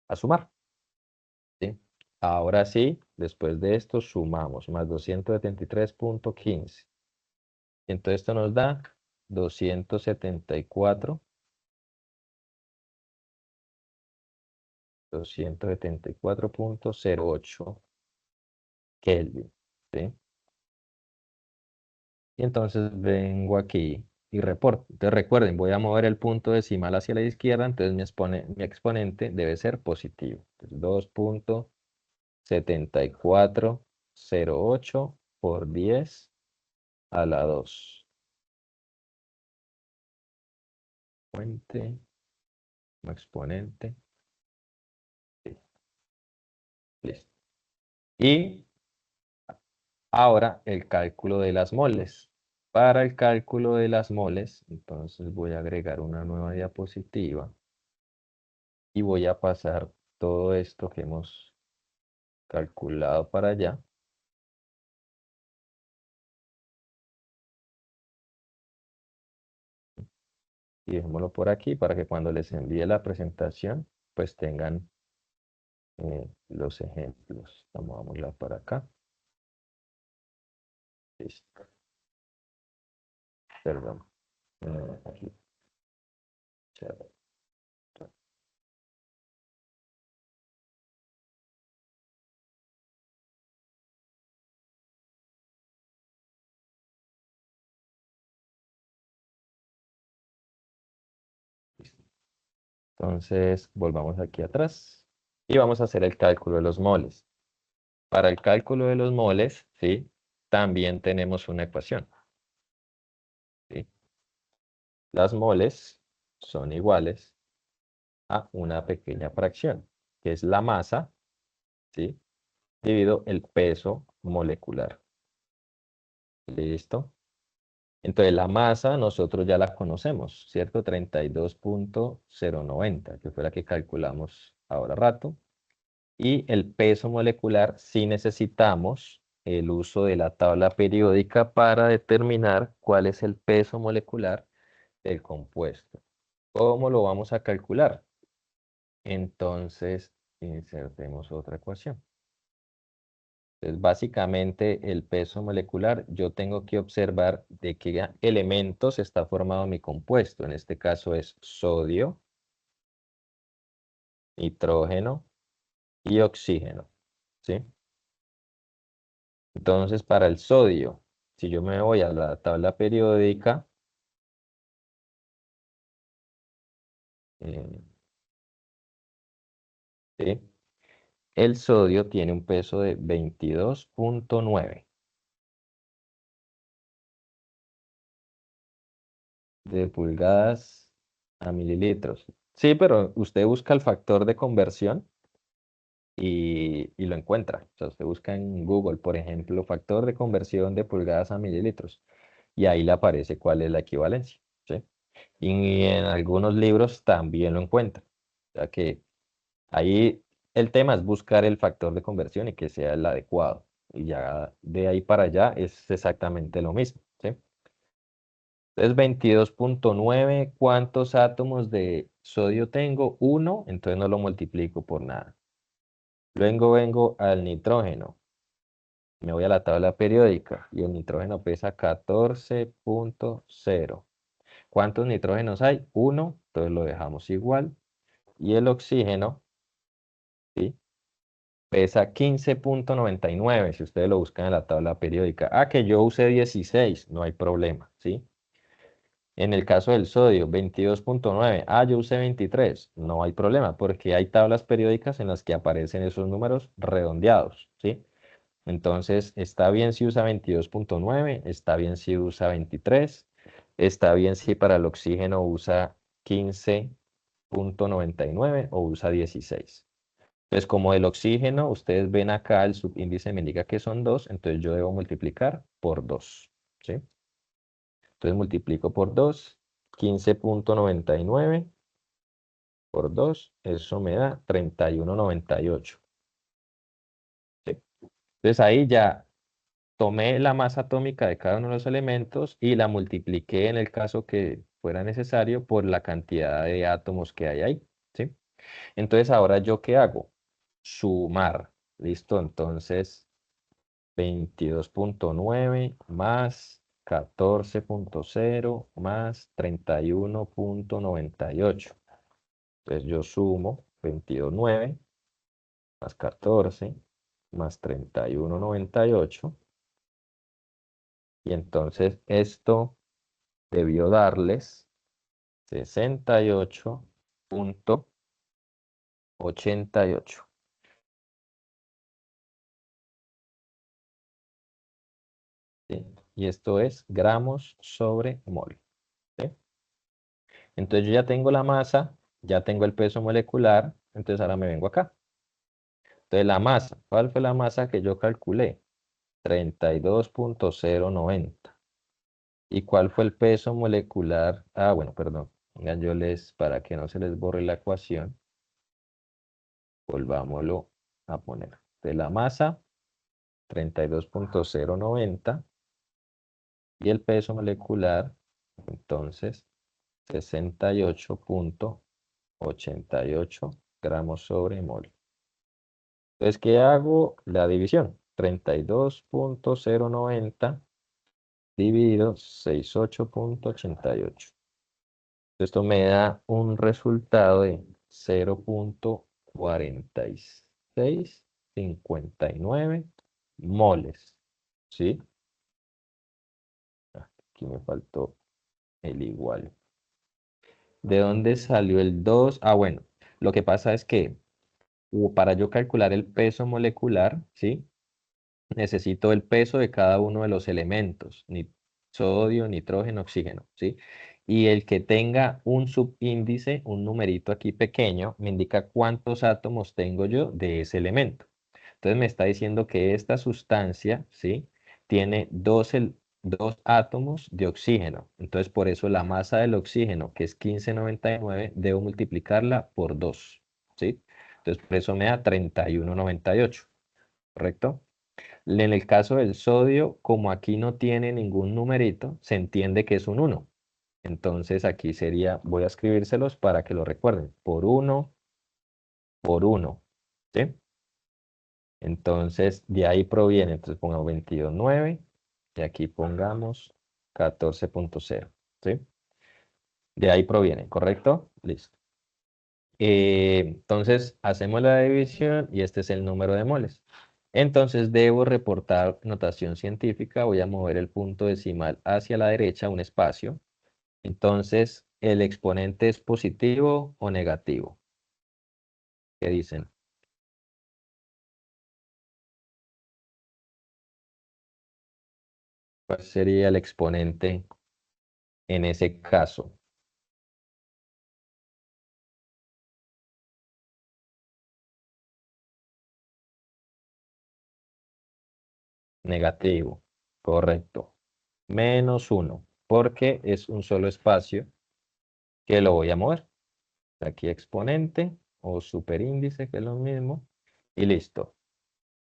a sumar, ¿sí? Ahora sí, después de esto sumamos más 273.15. Entonces esto nos da 274.08 Kelvin, ¿sí? Y entonces vengo aquí y reporto. Entonces recuerden, voy a mover el punto decimal hacia la izquierda, entonces mi exponente debe ser positivo. Entonces 2.7408 por 10 a la 2. Fuente, como exponente. Sí, listo. Y ahora el cálculo de las moles. Para el cálculo de las moles, entonces voy a agregar una nueva diapositiva y voy a pasar todo esto que hemos calculado para allá. Y dejémoslo por aquí para que cuando les envíe la presentación, pues tengan los ejemplos. Vámonos para acá. Listo. Perdón. Aquí. Chévere. Entonces, volvamos aquí atrás y vamos a hacer el cálculo de los moles. Para el cálculo de los moles, ¿sí? También tenemos una ecuación, ¿sí? Las moles son iguales a una pequeña fracción, que es la masa, ¿sí? Dividido el peso molecular. ¿Listo? Entonces la masa nosotros ya la conocemos, ¿cierto? 32.090, que fue la que calculamos ahora rato. Y el peso molecular, sí necesitamos el uso de la tabla periódica para determinar cuál es el peso molecular del compuesto. ¿Cómo lo vamos a calcular? Entonces, insertemos otra ecuación. Entonces, básicamente, el peso molecular, yo tengo que observar de qué elementos está formado mi compuesto. En este caso es sodio, nitrógeno y oxígeno, ¿sí? Entonces, para el sodio, si yo me voy a la tabla periódica, eh, ¿sí? El sodio tiene un peso de 22,9 de pulgadas a mililitros. Sí, pero usted busca el factor de conversión y lo encuentra. O sea, usted busca en Google, por ejemplo, factor de conversión de pulgadas a mililitros y ahí le aparece cuál es la equivalencia, ¿sí? Y en algunos libros también lo encuentra. O sea que ahí el tema es buscar el factor de conversión y que sea el adecuado. Y ya de ahí para allá es exactamente lo mismo, ¿sí? Entonces 22,9, ¿cuántos átomos de sodio tengo? Uno, entonces no lo multiplico por nada. Luego vengo al nitrógeno. Me voy a la tabla periódica y el nitrógeno pesa 14,0. ¿Cuántos nitrógenos hay? Uno, entonces lo dejamos igual. Y el oxígeno, ¿sí? Pesa 15,99 si ustedes lo buscan en la tabla periódica. Ah, que yo use 16, no hay problema, ¿sí? En el caso del sodio, 22,9. Ah, yo usé 23, no hay problema, porque hay tablas periódicas en las que aparecen esos números redondeados, ¿sí? Entonces, está bien si usa 22,9, está bien si usa 23, está bien si para el oxígeno usa 15,99 o usa 16. Pues como el oxígeno, ustedes ven acá el subíndice me indica que son 2, entonces yo debo multiplicar por 2, ¿sí? Entonces multiplico por 2, 15,99 por 2, eso me da 31,98, ¿sí? Entonces ahí ya tomé la masa atómica de cada uno de los elementos y la multipliqué en el caso que fuera necesario por la cantidad de átomos que hay ahí, ¿sí? Entonces ahora yo ¿qué hago? Sumar, ¿listo? Entonces 22,9 más 14,0 más 31,98. Entonces yo sumo 22,9 más 14 más 31,98 y entonces esto debió darles 68,88. ¿Sí? Y esto es gramos sobre mol, ¿sí? Entonces yo ya tengo la masa, ya tengo el peso molecular, entonces ahora me vengo acá. Entonces la masa, ¿cuál fue la masa que yo calculé? 32,090. ¿Y cuál fue el peso molecular? Ah, bueno, perdón. Venga, para que no se les borre la ecuación, volvámoslo a poner. De la masa, 32,090 y el peso molecular, entonces, 68,88 gramos sobre mol. Entonces, ¿qué hago? La división. 32,090 dividido 68,88. Esto me da un resultado de 0,4659 moles. ¿Sí? Aquí me faltó el igual. ¿De dónde salió el 2? Ah, bueno, lo que pasa es que para yo calcular el peso molecular, ¿sí? Necesito el peso de cada uno de los elementos, ni sodio, nitrógeno, oxígeno, ¿sí? Y el que tenga un subíndice, un numerito aquí pequeño, me indica cuántos átomos tengo yo de ese elemento. Entonces me está diciendo que esta sustancia, ¿sí? Tiene dos átomos de oxígeno. Entonces por eso la masa del oxígeno, que es 15,99, debo multiplicarla por 2, ¿sí? Entonces, por eso me da 31,98, ¿correcto? En el caso del sodio, como aquí no tiene ningún numerito, se entiende que es un 1. Entonces, aquí sería, voy a escribírselos para que lo recuerden, por 1, ¿sí? Entonces, de ahí proviene, entonces pongamos 22,9 y aquí pongamos 14,0, ¿sí? De ahí proviene, ¿correcto? Listo. Entonces, hacemos la división y este es el número de moles. Entonces, debo reportar notación científica. Voy a mover el punto decimal hacia la derecha, un espacio. Entonces, ¿el exponente es positivo o negativo? ¿Qué dicen? ¿Cuál sería el exponente en ese caso? Negativo. Correcto. -1, porque es un solo espacio que lo voy a mover. Aquí exponente o superíndice, que es lo mismo. Y listo.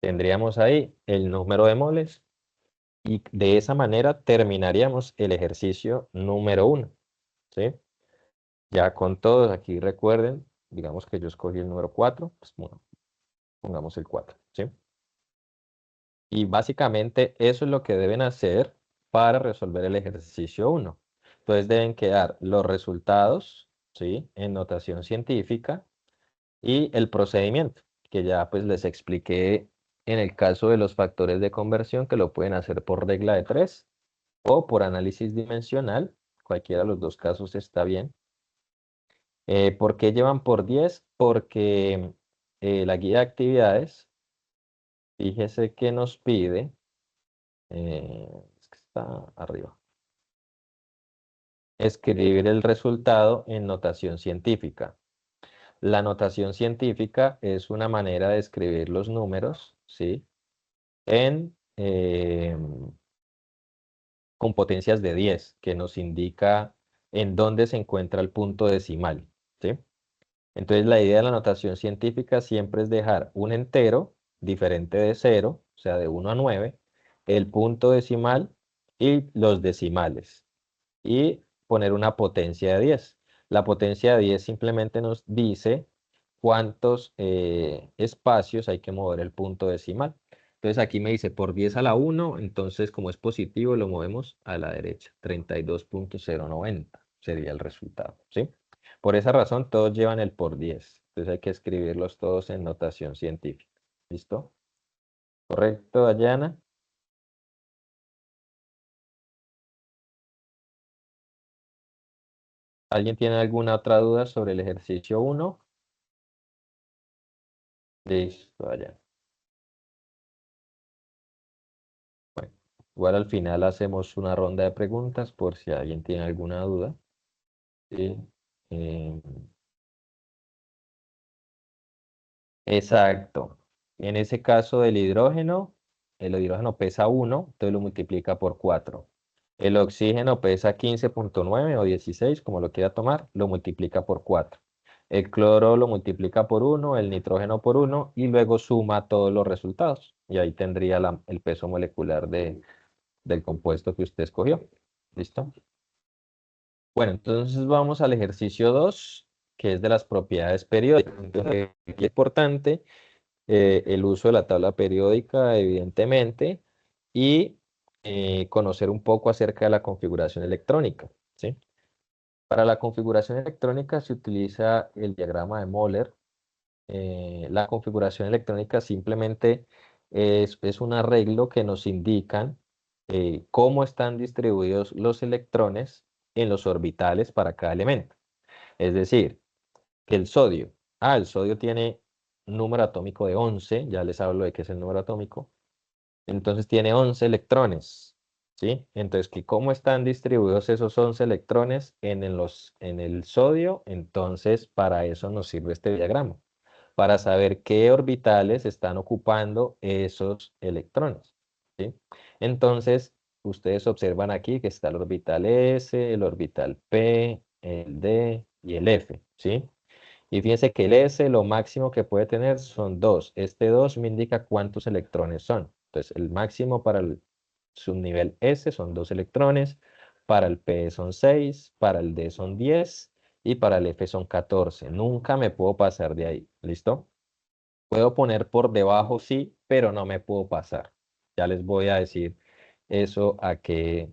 Tendríamos ahí el número de moles y de esa manera terminaríamos el ejercicio número 1. ¿Sí? Ya con todos aquí recuerden, digamos que yo escogí el número 4, pues bueno, pongamos el 4. ¿Sí? Y básicamente eso es lo que deben hacer para resolver el ejercicio 1. Entonces deben quedar los resultados, ¿sí? En notación científica y el procedimiento, que ya pues les expliqué en el caso de los factores de conversión, que lo pueden hacer por regla de 3 o por análisis dimensional. Cualquiera de los dos casos está bien. ¿Por qué llevan por 10? Porque la guía de actividades, fíjese que nos pide, es que está arriba, escribir el resultado en notación científica. La notación científica es una manera de escribir los números, ¿sí? Con potencias de 10, que nos indica en dónde se encuentra el punto decimal, ¿sí? Entonces la idea de la notación científica siempre es dejar un entero diferente de 0, o sea, de 1 a 9, el punto decimal y los decimales, y poner una potencia de 10. La potencia de 10 simplemente nos dice cuántos espacios hay que mover el punto decimal. Entonces aquí me dice por 10 a la 1, entonces como es positivo lo movemos a la derecha. 32,090 sería el resultado, ¿sí? Por esa razón todos llevan el por 10. Entonces hay que escribirlos todos en notación científica. ¿Listo? ¿Correcto, Dayana? ¿Alguien tiene alguna otra duda sobre el ejercicio 1? Listo, Dayana. Bueno, igual al final hacemos una ronda de preguntas por si alguien tiene alguna duda. Sí. Eh, exacto. En ese caso del hidrógeno, el hidrógeno pesa 1, entonces lo multiplica por 4. El oxígeno pesa 15,9 o 16, como lo quiera tomar, lo multiplica por 4. El cloro lo multiplica por 1, el nitrógeno por 1 y luego suma todos los resultados. Y ahí tendría el peso molecular del compuesto que usted escogió. ¿Listo? Bueno, entonces vamos al ejercicio 2, que es de las propiedades periódicas. Entonces, aquí es importante el uso de la tabla periódica, evidentemente, y conocer un poco acerca de la configuración electrónica, ¿sí? Para la configuración electrónica se utiliza el diagrama de Moller. La configuración electrónica simplemente es un arreglo que nos indican cómo están distribuidos los electrones en los orbitales para cada elemento. Es decir, que el sodio tiene un número atómico de 11, ya les hablo de qué es el número atómico, entonces tiene 11 electrones, ¿sí? Entonces, que ¿cómo están distribuidos esos 11 electrones en el sodio? Entonces, para eso nos sirve este diagrama, para saber qué orbitales están ocupando esos electrones, ¿sí? Entonces, ustedes observan aquí que está el orbital S, el orbital P, el D y el F, ¿sí? Y fíjense que el S, lo máximo que puede tener son 2. Este 2 me indica cuántos electrones son. Entonces, el máximo para el subnivel S son 2 electrones, para el P son 6, para el D son 10 y para el F son 14. Nunca me puedo pasar de ahí. ¿Listo? Puedo poner por debajo, sí, pero no me puedo pasar. Ya les voy a decir eso a qué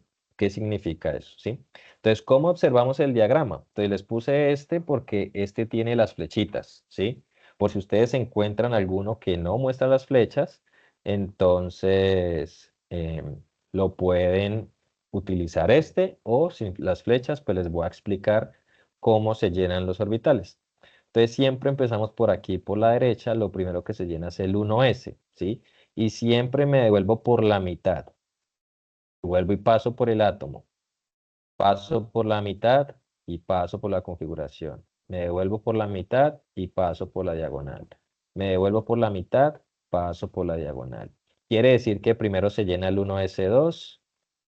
significa eso, ¿sí? Entonces, ¿cómo observamos el diagrama? Entonces, les puse este porque este tiene las flechitas, ¿sí? Por si ustedes encuentran alguno que no muestra las flechas, entonces lo pueden utilizar este o sin las flechas, pues les voy a explicar cómo se llenan los orbitales. Entonces siempre empezamos por aquí, por la derecha, lo primero que se llena es el 1s, ¿sí? Y siempre me devuelvo por la mitad. Vuelvo y paso por el átomo. Paso por la mitad y paso por la configuración. Me devuelvo por la mitad y paso por la diagonal. Me devuelvo por la mitad, paso por la diagonal. Quiere decir que primero se llena el 1s2,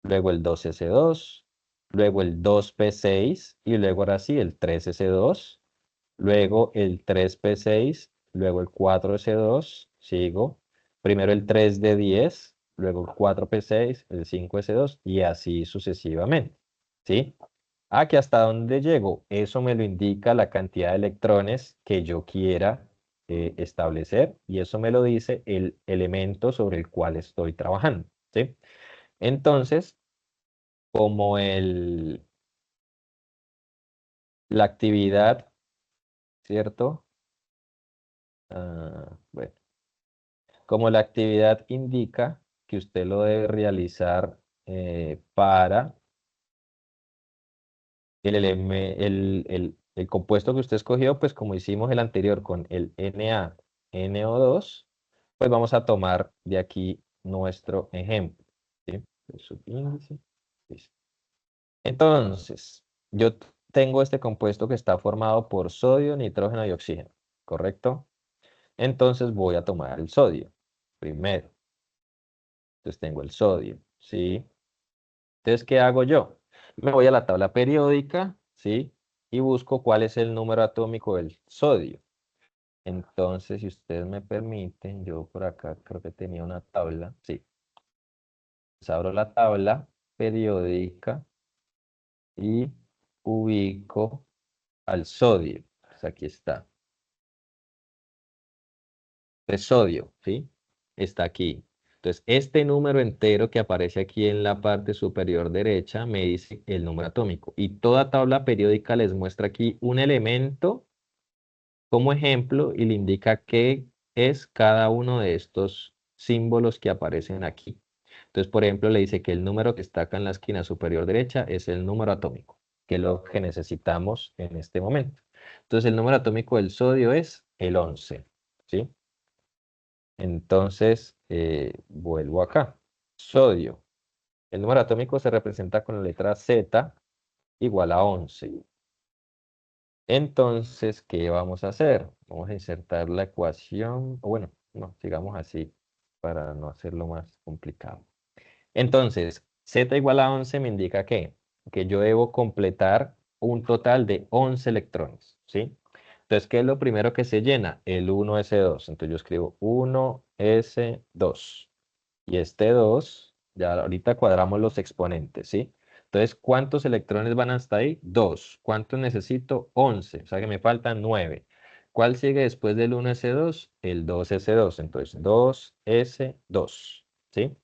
luego el 2s2, luego el 2p6 y luego ahora sí el 3s2. Luego el 3p6, luego el 4s2, sigo. Primero el 3d10, luego el 4p6, el 5s2 y así sucesivamente. ¿Sí? Ah, que hasta dónde llego. Eso me lo indica la cantidad de electrones que yo quiera establecer y eso me lo dice el elemento sobre el cual estoy trabajando. ¿Sí? Entonces, como la actividad, ¿cierto? Bueno. Como la actividad indica que usted lo debe realizar para el compuesto que usted escogió, pues como hicimos el anterior con el NaNO2, pues vamos a tomar de aquí nuestro ejemplo. ¿Sí? El subíndice. Listo. Entonces, yo tengo este compuesto que está formado por sodio, nitrógeno y oxígeno, ¿correcto? Entonces voy a tomar el sodio primero. Entonces tengo el sodio, ¿sí? Entonces, ¿qué hago yo? Me voy a la tabla periódica, ¿sí? Y busco cuál es el número atómico del sodio. Entonces, si ustedes me permiten, yo por acá creo que tenía una tabla, sí. Pues abro la tabla periódica y ubico al sodio. Pues aquí está. De sodio, ¿sí? Está aquí. Entonces, este número entero que aparece aquí en la parte superior derecha me dice el número atómico. Y toda tabla periódica les muestra aquí un elemento como ejemplo y le indica qué es cada uno de estos símbolos que aparecen aquí. Entonces, por ejemplo, le dice que el número que está acá en la esquina superior derecha es el número atómico, que es lo que necesitamos en este momento. Entonces, el número atómico del sodio es el 11, ¿sí? Entonces, vuelvo acá. Sodio. El número atómico se representa con la letra Z igual a 11. Entonces, ¿qué vamos a hacer? Vamos a insertar la ecuación, o bueno, no, sigamos así para no hacerlo más complicado. Entonces, Z igual a 11 me indica que yo debo completar un total de 11 electrones, ¿sí? Entonces, ¿qué es lo primero que se llena? El 1s2. Entonces yo escribo 1s2. Y este 2, ya ahorita cuadramos los exponentes, ¿sí? Entonces, ¿cuántos electrones van hasta ahí? 2. ¿Cuántos necesito? 11. O sea que me faltan 9. ¿Cuál sigue después del 1s2? El 2s2. Entonces, 2s2, ¿sí?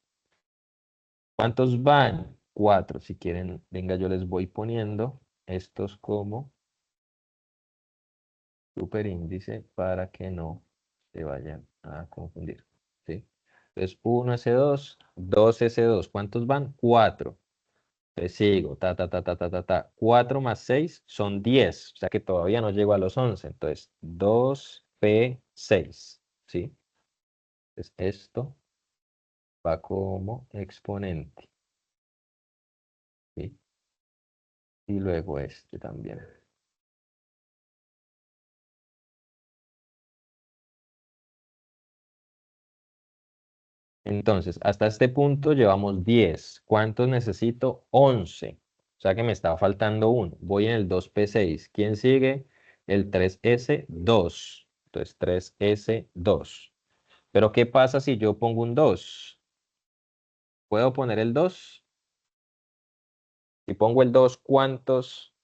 ¿Cuántos van? 4. Si quieren, venga, yo les voy poniendo estos como superíndice para que no se vayan a confundir, ¿sí? Entonces, 1s2, 2s2. ¿Cuántos van? 4. Entonces sigo, ta, ta, ta, ta, ta, ta, ta. 4 más 6 son 10. O sea que todavía no llego a los 11. Entonces, 2p6, ¿sí? Entonces, esto va como exponente, ¿sí? Y luego este también. Entonces, hasta este punto llevamos 10. ¿Cuántos necesito? 11. O sea que me está faltando uno. Voy en el 2p6. ¿Quién sigue? el 3s2. Entonces 3s2. Pero ¿qué pasa si yo pongo un 2? ¿Puedo poner el 2? Si pongo el 2, ¿cuántos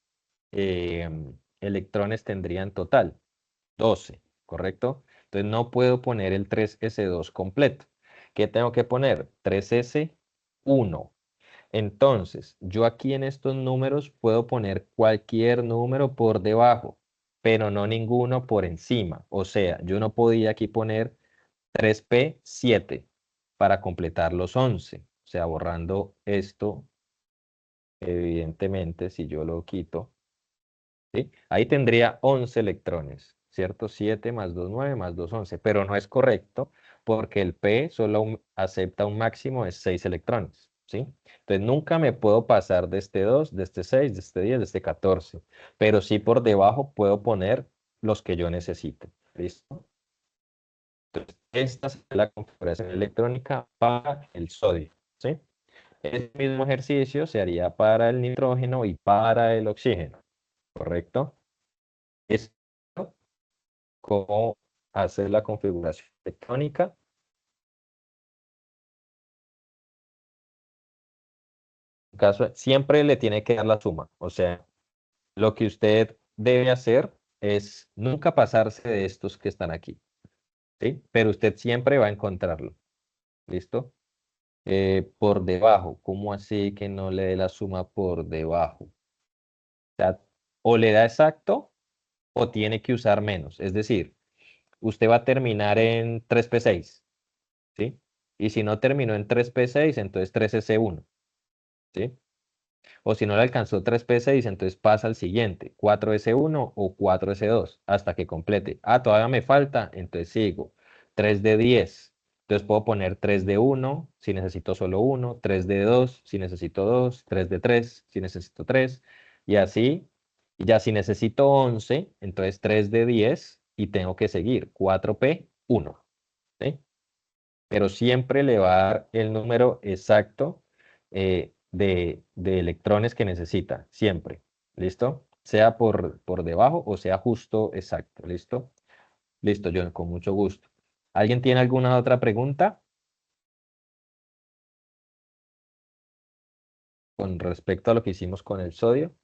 electrones tendría en total? 12, ¿correcto? Entonces no puedo poner el 3s2 completo. ¿Qué tengo que poner? 3s1. Entonces, yo aquí en estos números puedo poner cualquier número por debajo, pero no ninguno por encima. O sea, yo no podía aquí poner 3p7 para completar los 11. O sea, borrando esto, evidentemente, si yo lo quito, ¿sí? Ahí tendría 11 electrones, ¿cierto? 7 más 2, 9 más 2, 11. Pero no es correcto porque el p solo acepta un máximo de 6 electrones, ¿sí? Entonces nunca me puedo pasar de este 2, de este 6, de este 10, de este 14. Pero sí por debajo puedo poner los que yo necesite. ¿Listo? Entonces, esta es la configuración electrónica para el sodio, ¿sí? Ese mismo ejercicio se haría para el nitrógeno y para el oxígeno, ¿correcto? Esto, cómo hacer la configuración electrónica. En caso, siempre le tiene que dar la suma. O sea, lo que usted debe hacer es nunca pasarse de estos que están aquí, ¿sí? Pero usted siempre va a encontrarlo. ¿Listo? Por debajo, ¿cómo así que no le dé la suma por debajo? O sea, o le da exacto o tiene que usar menos. Es decir, usted va a terminar en 3p6, ¿sí? Y si no terminó en 3p6, entonces 3s1, ¿sí? O si no le alcanzó 3p6, entonces pasa al siguiente, 4s1 o 4s2, hasta que complete. Ah, todavía me falta, entonces sigo. 3d10. Entonces puedo poner 3d1 si necesito solo uno, 3d2 si necesito dos, 3d3 si necesito tres, y así. Y ya si necesito 11, entonces 3d10 y tengo que seguir 4p1, ¿sí? Pero siempre le va a dar el número exacto de electrones que necesita, siempre. ¿Listo? Sea por debajo o sea justo exacto. ¿Listo? Listo, John, con mucho gusto. ¿Alguien tiene alguna otra pregunta con respecto a lo que hicimos con el sodio?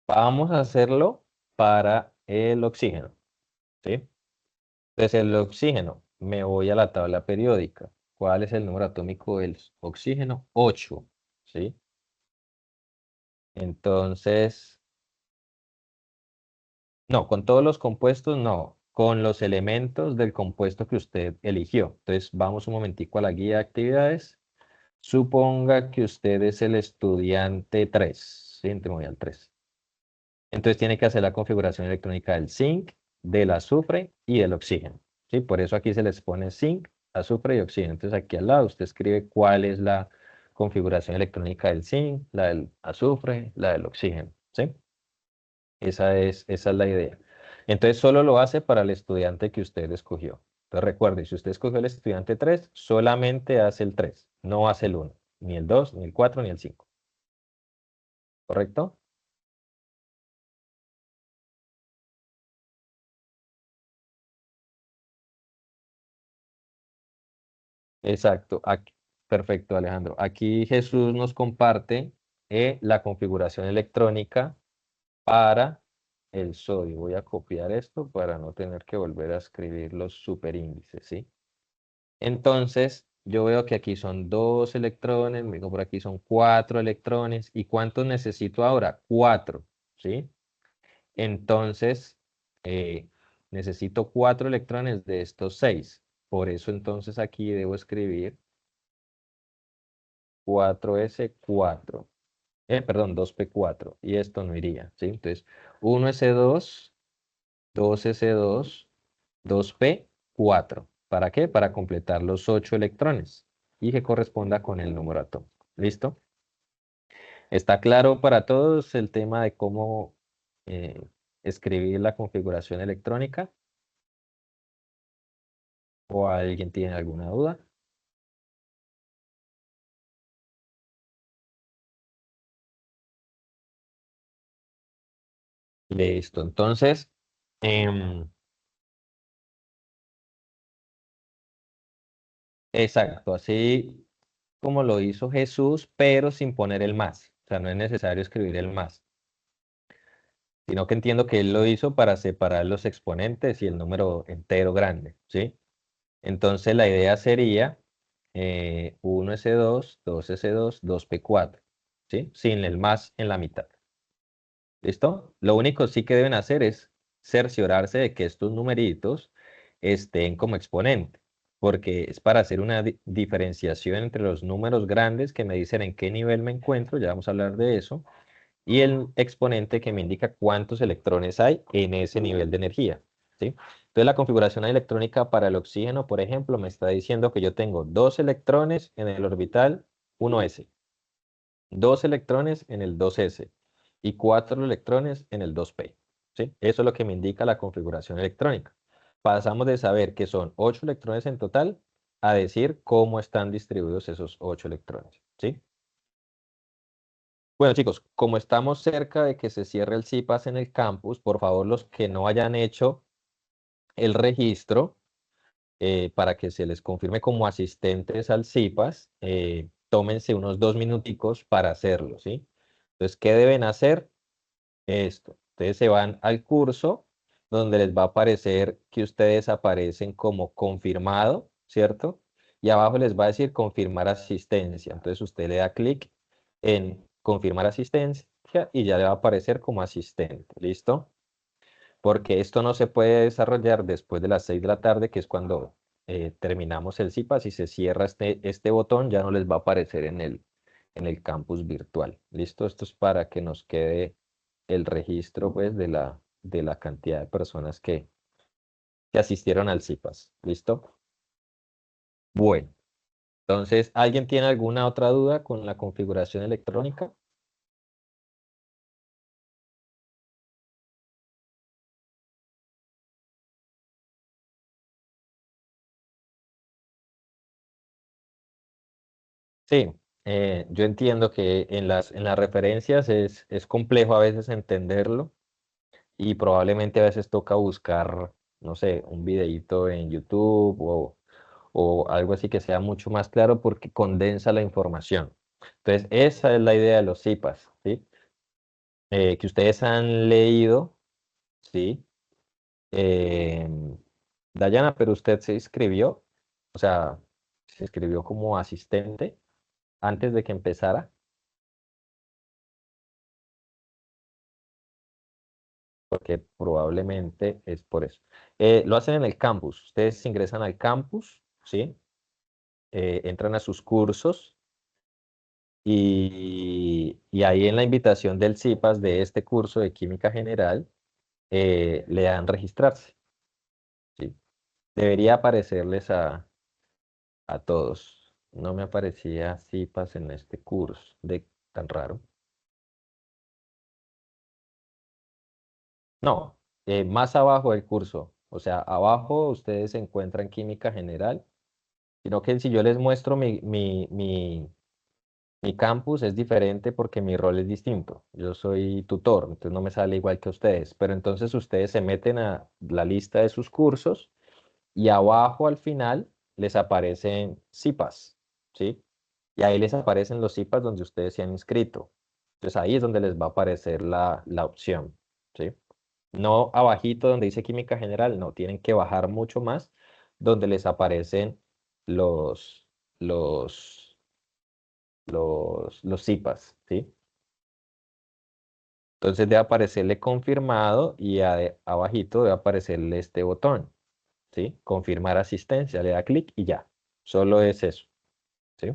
Vamos a hacerlo para el oxígeno, ¿sí? Entonces el oxígeno, me voy a la tabla periódica. ¿Cuál es el número atómico del oxígeno? 8, ¿sí? Entonces, no, con todos los compuestos no, con los elementos del compuesto que usted eligió. Entonces, vamos un momentico a la guía de actividades. Suponga que usted es el estudiante 3, ¿sí? Entonces, me voy al 3. Entonces, tiene que hacer la configuración electrónica del zinc, del azufre y del oxígeno, ¿sí? Por eso aquí se les pone zinc, azufre y oxígeno. Entonces, aquí al lado usted escribe cuál es la configuración electrónica del zinc, la del azufre, la del oxígeno, ¿sí? Esa es la idea. Entonces, solo lo hace para el estudiante que usted escogió. Entonces, recuerde, si usted escogió el estudiante 3, solamente hace el 3, no hace el 1, ni el 2, ni el 4, ni el 5. ¿Correcto? Exacto. Perfecto, Alejandro. Aquí Jesús nos comparte la configuración electrónica para el sodio. Voy a copiar esto para no tener que volver a escribir los superíndices, ¿sí? Entonces, yo veo que aquí son 2 electrones, luego por aquí son 4 electrones. ¿Y cuántos necesito ahora? 4, ¿sí? Entonces, necesito 4 electrones de estos 6. Por eso entonces aquí debo escribir 4s4. Perdón, 2p4. Y esto no iría, ¿sí? Entonces, 1s2, 2s2, 2p4. ¿Para qué? Para completar los 8 electrones y que corresponda con el número atómico. ¿Listo? ¿Está claro para todos el tema de cómo eh, escribir la configuración electrónica? ¿O alguien tiene alguna duda? Listo. Entonces, em, exacto, así como lo hizo Jesús, pero sin poner el más. O sea, no es necesario escribir el más, sino que entiendo que él lo hizo para separar los exponentes y el número entero grande, ¿sí? Entonces la idea sería 1s2, 2s2, 2p4, ¿sí? Sin el más en la mitad. ¿Listo? Lo único sí que deben hacer es cerciorarse de que estos numeritos estén como exponente, porque es para hacer una diferenciación entre los números grandes que me dicen en qué nivel me encuentro, ya vamos a hablar de eso, y el exponente que me indica cuántos electrones hay en ese nivel de energía, ¿sí? Entonces la configuración electrónica para el oxígeno, por ejemplo, me está diciendo que yo tengo 2 electrones en el orbital 1s, 2 electrones en el 2s y 4 electrones en el 2p, ¿sí? Eso es lo que me indica la configuración electrónica. Pasamos de saber que son 8 electrones en total a decir cómo están distribuidos esos 8 electrones, ¿sí? Bueno, chicos, como estamos cerca de que se cierre el CIPAS en el campus, por favor, los que no hayan hecho el registro para que se les confirme como asistentes al CIPAS, tómense unos 2 minuticos para hacerlo, ¿sí? Entonces, ¿qué deben hacer? Esto. Ustedes se van al curso donde les va a aparecer que ustedes aparecen como confirmado, ¿cierto? Y abajo les va a decir confirmar asistencia. Entonces usted le da clic en confirmar asistencia y ya le va a aparecer como asistente. ¿Listo? Porque esto no se puede desarrollar después de las 6 de la tarde, que es cuando terminamos el CIPA. Si se cierra este botón, ya no les va a aparecer en el campus virtual. ¿Listo? Esto es para que nos quede el registro pues, de la cantidad de personas que asistieron al CIPAS. ¿Listo? Bueno, entonces, ¿alguien tiene alguna otra duda con la configuración electrónica? Sí, yo entiendo que en las referencias es complejo a veces entenderlo y probablemente a veces toca buscar, no sé, un videíto en YouTube o algo así que sea mucho más claro porque condensa la información. Entonces, esa es la idea de los CIPAS, ¿sí? Que ustedes han leído, ¿sí? Eh, Dayana, pero usted se inscribió, o sea, se inscribió como asistente antes de que empezara, porque probablemente es por eso. Lo hacen en el campus, ustedes ingresan al campus, ¿sí? Entran a sus cursos y ahí en la invitación del CIPAS de este curso de Química General, le dan registrarse, ¿sí? Debería aparecerles a todos. No me aparecía CIPAS en este curso, de tan raro. No, más abajo del curso. O sea, abajo ustedes se encuentran Química General, sino que si yo les muestro mi campus es diferente porque mi rol es distinto. Yo soy tutor, entonces no me sale igual que ustedes. Pero entonces ustedes se meten a la lista de sus cursos y abajo al final les aparecen CIPAS, ¿sí? Y ahí les aparecen los CIPAS donde ustedes se han inscrito. Entonces ahí es donde les va a aparecer la opción, ¿sí? No abajito donde dice Química General, no, tienen que bajar mucho más donde les aparecen los, los, los CIPAS, ¿sí? Entonces debe aparecerle confirmado y abajito debe aparecerle este botón, ¿sí? Confirmar asistencia, le da clic y ya. Solo es eso, ¿sí?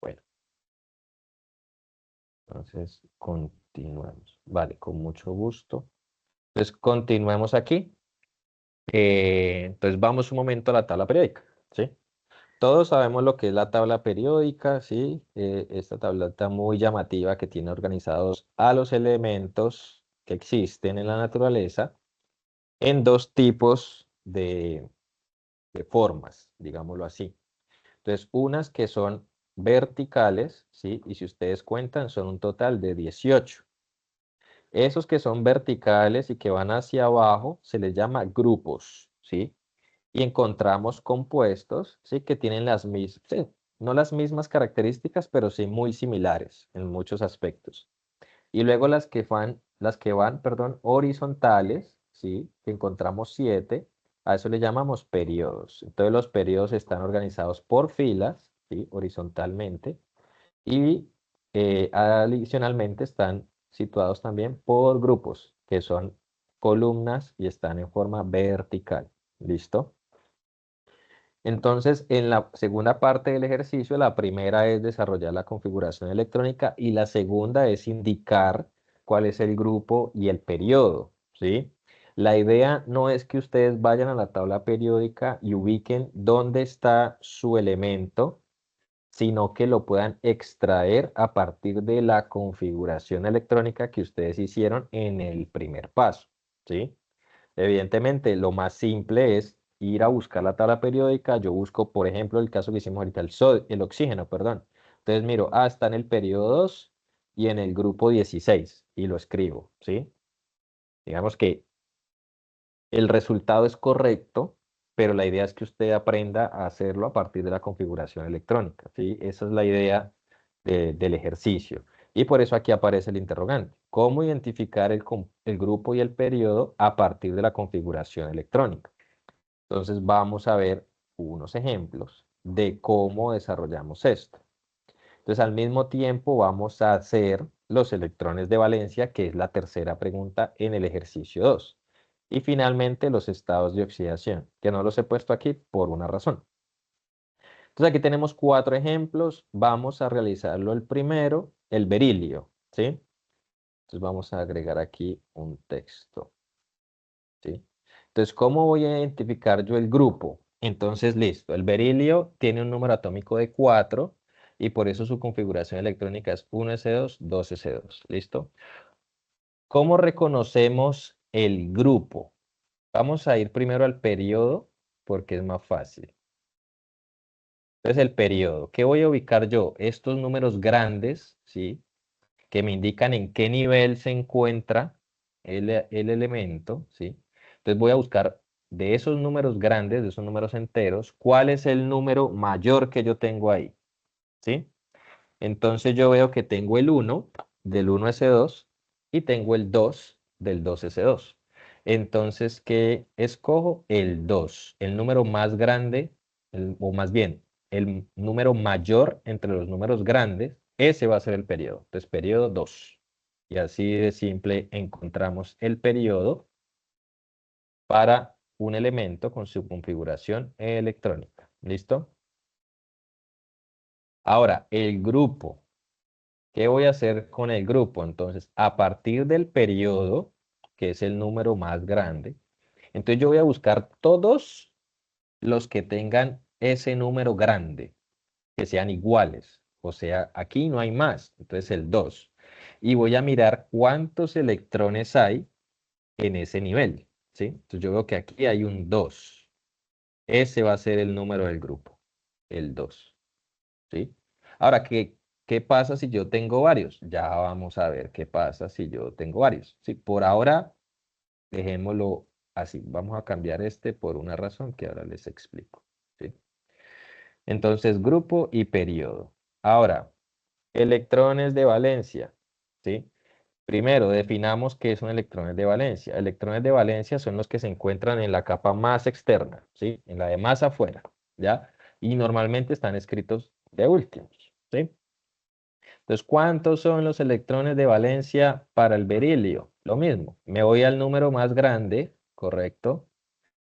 Bueno, entonces continuamos. Vale, con mucho gusto. Entonces continuemos aquí. Entonces vamos un momento a la tabla periódica, ¿sí? Todos sabemos lo que es la tabla periódica, ¿sí? Esta tabla está muy llamativa que tiene organizados a los elementos que existen en la naturaleza en dos tipos de formas, digámoslo así. Entonces, unas que son verticales, ¿sí? Y si ustedes cuentan, son un total de 18. Esos que son verticales y que van hacia abajo se les llama grupos, ¿sí? Y encontramos compuestos, ¿sí? Que tienen las mismas, sí, no las mismas características, pero sí muy similares en muchos aspectos. Y luego perdón, horizontales, ¿sí? Que encontramos 7, a eso le llamamos periodos. Entonces los periodos están organizados por filas, ¿sí? Horizontalmente, y adicionalmente están situados también por grupos, que son columnas y están en forma vertical. ¿Listo? Entonces, en la segunda parte del ejercicio, la primera es desarrollar la configuración electrónica y la segunda es indicar cuál es el grupo y el periodo, ¿sí? La idea no es que ustedes vayan a la tabla periódica y ubiquen dónde está su elemento, sino que lo puedan extraer a partir de la configuración electrónica que ustedes hicieron en el primer paso, ¿sí? Evidentemente, lo más simple es ir a buscar la tabla periódica. Yo busco, por ejemplo, el caso que hicimos ahorita, el oxígeno, perdón. Entonces miro, está en el periodo 2 y en el grupo 16 y lo escribo, ¿sí? Digamos que el resultado es correcto, pero la idea es que usted aprenda a hacerlo a partir de la configuración electrónica, ¿sí? Esa es la idea del ejercicio. Y por eso aquí aparece el interrogante. ¿Cómo identificar el grupo y el periodo a partir de la configuración electrónica? Entonces vamos a ver unos ejemplos de cómo desarrollamos esto. Entonces al mismo tiempo vamos a hacer los electrones de valencia, que es la tercera pregunta en el ejercicio 2. Y finalmente los estados de oxidación, que no los he puesto aquí por una razón. Entonces aquí tenemos 4 ejemplos. Vamos a realizarlo el primero, el berilio, ¿sí? Entonces vamos a agregar aquí un texto, ¿sí? Entonces, ¿cómo voy a identificar yo el grupo? Entonces, listo, el berilio tiene un número atómico de 4 y por eso su configuración electrónica es 1s2, 2s2, ¿listo? ¿Cómo reconocemos el grupo? Vamos a ir primero al periodo porque es más fácil. Entonces, el periodo. ¿Qué voy a ubicar yo? Estos números grandes, ¿sí? Que me indican en qué nivel se encuentra el elemento, ¿sí? Entonces voy a buscar de esos números grandes, de esos números enteros, cuál es el número mayor que yo tengo ahí, ¿sí? Entonces yo veo que tengo el 1 del 1s2 y tengo el 2 del 2s2. Entonces, ¿qué escojo? El 2, el número más grande, o más bien, el número mayor entre los números grandes, ese va a ser el periodo. Entonces, periodo 2. Y así de simple encontramos el periodo para un elemento con su configuración electrónica. ¿Listo? Ahora, el grupo. ¿Qué voy a hacer con el grupo? Entonces, a partir del periodo, que es el número más grande, entonces yo voy a buscar todos los que tengan ese número grande, que sean iguales. O sea, aquí no hay más, entonces el 2. Y voy a mirar cuántos electrones hay en ese nivel, ¿sí? Entonces yo veo que aquí hay un 2. Ese va a ser el número del grupo, el 2. ¿Sí? Ahora, ¿qué pasa si yo tengo varios? Ya vamos a ver qué pasa si yo tengo varios. Sí, por ahora, dejémoslo así. Vamos a cambiar este por una razón que ahora les explico. ¿Sí? Entonces, grupo y periodo. Ahora, electrones de valencia. ¿Sí? Primero, definamos qué son electrones de valencia. Electrones de valencia son los que se encuentran en la capa más externa, ¿sí? En la de más afuera, ¿ya? Y normalmente están escritos de últimos, ¿sí? Entonces, ¿cuántos son los electrones de valencia para el berilio? Lo mismo, me voy al número más grande, correcto,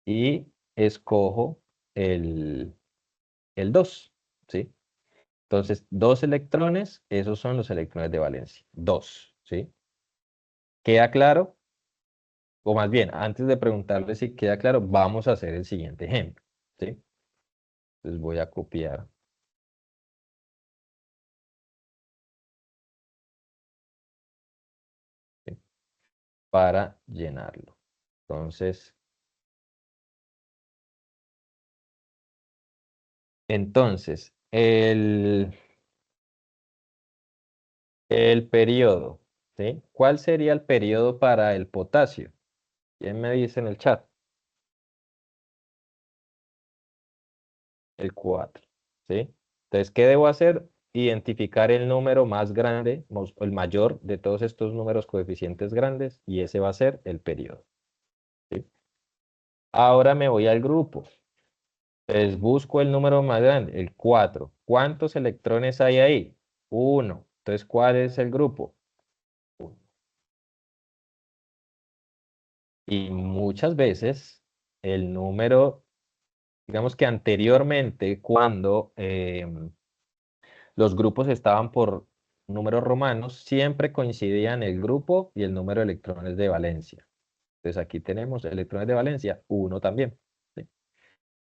y escojo el, el 2, ¿sí? Entonces, 2 electrones, esos son los electrones de valencia, 2, ¿sí? ¿Queda claro? O más bien, antes de preguntarle si queda claro, vamos a hacer el siguiente ejemplo, ¿sí? Entonces voy a copiar, ¿sí? Para llenarlo. Entonces, El periodo, ¿sí? ¿Cuál sería el periodo para el potasio? ¿Quién me dice en el chat? El 4, ¿sí? Entonces, ¿qué debo hacer? Identificar el número más grande, el mayor de todos estos números coeficientes grandes, y ese va a ser el periodo, ¿sí? Ahora me voy al grupo. Entonces, busco el número más grande, el 4. ¿Cuántos electrones hay ahí? Uno. Entonces, ¿cuál es el grupo? Uno. Y muchas veces el número, digamos que anteriormente, cuando los grupos estaban por números romanos, siempre coincidían el grupo y el número de electrones de valencia. Entonces aquí tenemos electrones de valencia, uno también, ¿sí?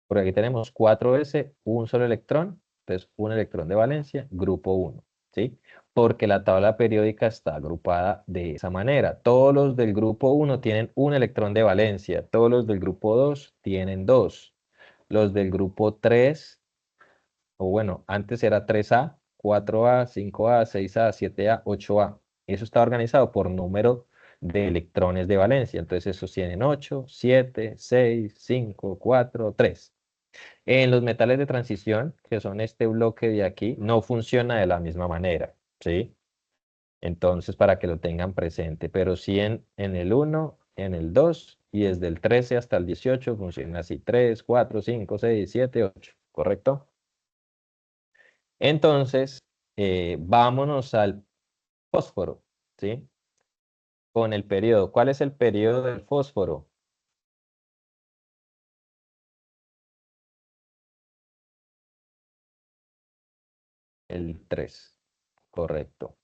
Por aquí tenemos 4s, un solo electrón, entonces un electrón de valencia, grupo uno, ¿sí? Porque la tabla periódica está agrupada de esa manera. Todos los del grupo uno tienen un electrón de valencia, todos los del grupo 2 tienen dos, los del grupo 3 o bueno, antes era 3A, 4A, 5A, 6A, 7A, 8A. Eso está organizado por número de electrones de valencia. Entonces, esos tienen 8, 7, 6, 5, 4, 3. En los metales de transición, que son este bloque de aquí, no funciona de la misma manera, ¿sí? Entonces, para que lo tengan presente. Pero sí en el uno, en el 2 y desde el 13 hasta el 18 funciona así. 3, 4, 5, 6, 7, 8. ¿Correcto? Entonces, vámonos al fósforo, ¿sí? Con el periodo. ¿Cuál es el periodo del fósforo? El 3. Correcto.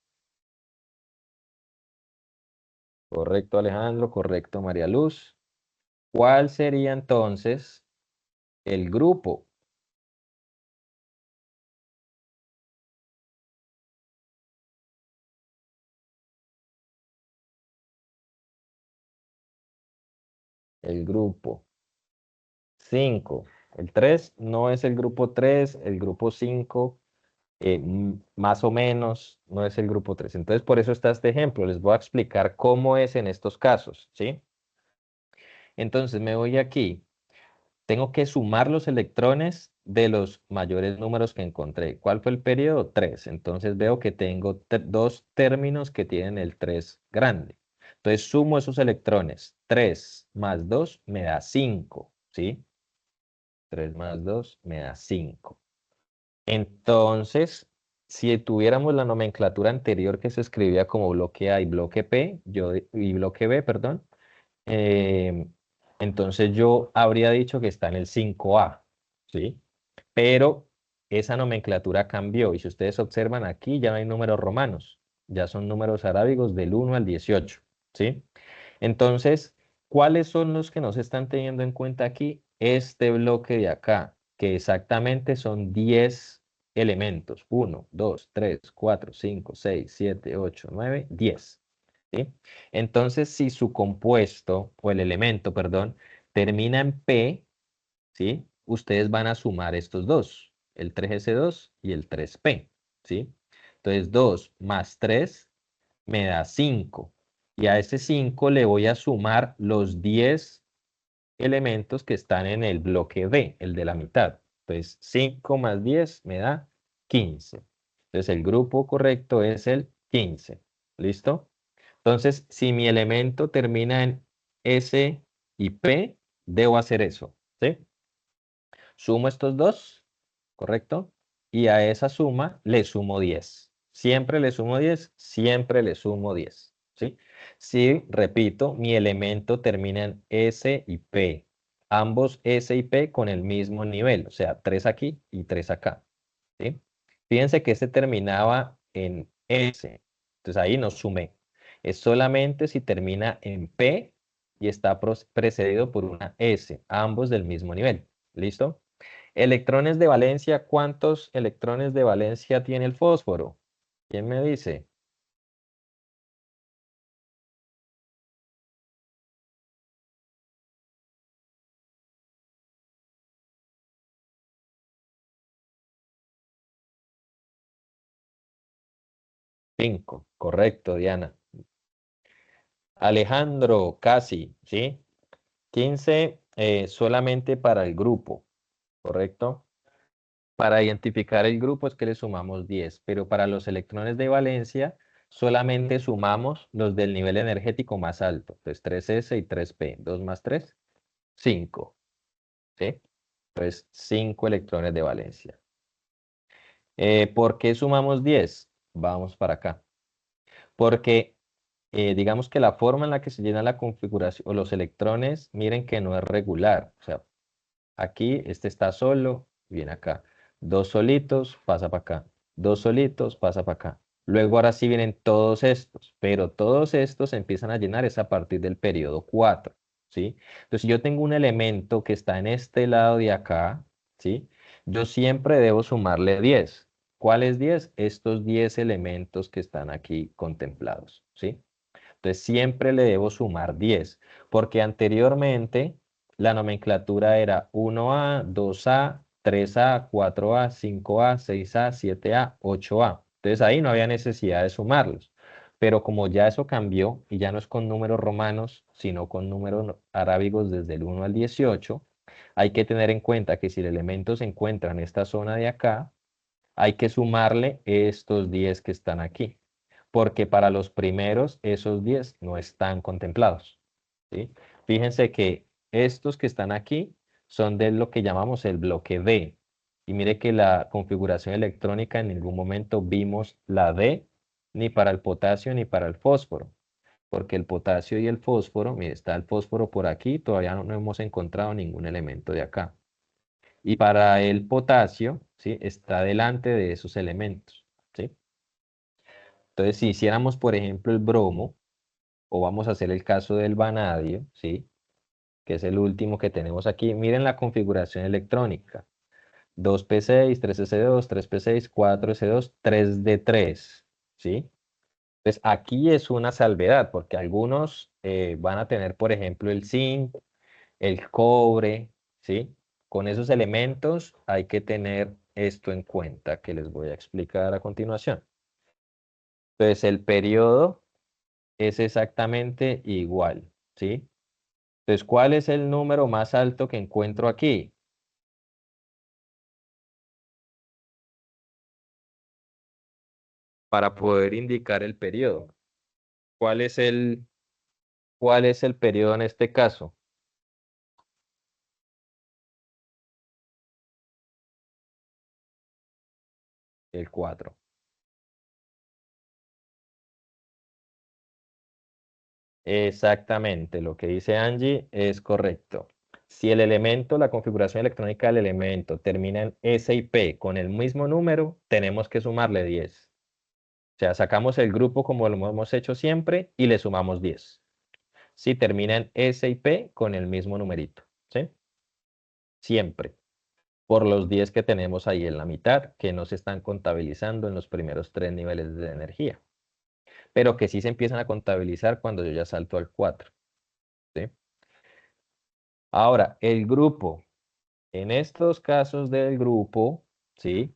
Correcto, Alejandro. Correcto, María Luz. ¿Cuál sería entonces el grupo? El grupo 5. El 3 no es el grupo 3, el grupo 5 más o menos no es el grupo 3. Entonces, por eso está este ejemplo. Les voy a explicar cómo es en estos casos, ¿sí? Entonces, me voy aquí. Tengo que sumar los electrones de los mayores números que encontré. ¿Cuál fue el periodo? 3. Entonces veo que tengo dos términos que tienen el 3 grande. Entonces sumo esos electrones. 3 más 2 me da 5, ¿sí? 3 más 2 me da 5. Entonces, si tuviéramos la nomenclatura anterior que se escribía como bloque A y bloque P, y bloque B, perdón, eh, entonces yo habría dicho que está en el 5A, ¿sí? Pero esa nomenclatura cambió y si ustedes observan aquí ya no hay números romanos, ya son números arábigos del 1 al 18, ¿sí? Entonces, ¿cuáles son los que no se están teniendo en cuenta aquí? Este bloque de acá, que exactamente son 10 elementos. 1, 2, 3, 4, 5, 6, 7, 8, 9, 10. ¿Sí? Entonces, si su compuesto, o el elemento, perdón, termina en P, ¿sí? Ustedes van a sumar estos dos, el 3s2 y el 3p, ¿sí? Entonces, 2 más 3 me da 5. Y a ese 5 le voy a sumar los 10 elementos que están en el bloque B, el de la mitad. Entonces, 5 más 10 me da 15. Entonces, el grupo correcto es el 15. ¿Listo? Entonces, si mi elemento termina en S y P, debo hacer eso, ¿sí? Sumo estos dos, ¿correcto? Y a esa suma le sumo 10. Siempre le sumo 10, siempre le sumo 10, ¿sí? Si, repito, mi elemento termina en S y P. Ambos S y P con el mismo nivel, o sea, 3 aquí y 3 acá, ¿sí? Fíjense que este terminaba en S, entonces ahí no sumé. Es solamente si termina en P y está precedido por una S, ambos del mismo nivel. ¿Listo? Electrones de valencia, ¿cuántos electrones de valencia tiene el fósforo? ¿Quién me dice? 5, correcto, Diana. Alejandro, casi, ¿sí? 15 solamente para el grupo, ¿correcto? Para identificar el grupo es que le sumamos 10, pero para los electrones de valencia solamente sumamos los del nivel energético más alto. Entonces 3s y 3p, 2 más 3, 5, ¿sí? Entonces 5 electrones de valencia. ¿Por qué sumamos 10? Vamos para acá. Porque digamos que la forma en la que se llena la configuración o los electrones, miren que no es regular. O sea, aquí este está solo, viene acá. Dos solitos, pasa para acá. Dos solitos, pasa para acá. Luego ahora sí vienen todos estos, pero todos estos se empiezan a llenar es a partir del periodo 4, ¿sí? Entonces, si yo tengo un elemento que está en este lado de acá, ¿sí? Yo siempre debo sumarle 10. ¿Cuáles 10? Estos 10 elementos que están aquí contemplados, ¿sí? Entonces siempre le debo sumar 10, porque anteriormente la nomenclatura era 1A, 2A, 3A, 4A, 5A, 6A, 7A, 8A. Entonces ahí no había necesidad de sumarlos. Pero como ya eso cambió y ya no es con números romanos, sino con números arábigos desde el 1 al 18, hay que tener en cuenta que si el elemento se encuentra en esta zona de acá, hay que sumarle estos 10 que están aquí, porque para los primeros esos 10 no están contemplados, ¿sí? Fíjense que estos que están aquí son de lo que llamamos el bloque D. Y mire que la configuración electrónica en ningún momento vimos la D ni para el potasio ni para el fósforo, porque el potasio y el fósforo, mire, está el fósforo por aquí, todavía no hemos encontrado ningún elemento de acá. Y para el potasio, ¿sí? Está delante de esos elementos, ¿sí? Entonces, si hiciéramos, por ejemplo, el bromo, o vamos a hacer el caso del vanadio, ¿sí? Que es el último que tenemos aquí. Miren la configuración electrónica. 2p6, 3s2, 3p6, 4s2, 3d3, ¿sí? Entonces, aquí es una salvedad, porque algunos van a tener, por ejemplo, el zinc, el cobre, ¿sí? Con esos elementos hay que tener esto en cuenta que les voy a explicar a continuación. Entonces, el periodo es exactamente igual, ¿sí? Entonces, ¿cuál es el número más alto que encuentro aquí? Para poder indicar el periodo. ¿Cuál es cuál es el periodo en este caso? El 4. Exactamente, lo que dice Angie es correcto. Si el elemento, la configuración electrónica del elemento termina en S y P con el mismo número, tenemos que sumarle 10. O sea, sacamos el grupo como lo hemos hecho siempre y le sumamos 10. Si termina en S y P con el mismo numerito, ¿sí? Siempre. Por los 10 que tenemos ahí en la mitad, que no se están contabilizando en los primeros 3 niveles de energía, pero que sí se empiezan a contabilizar cuando yo ya salto al 4, ¿sí? Ahora, el grupo. En estos casos del grupo, ¿sí?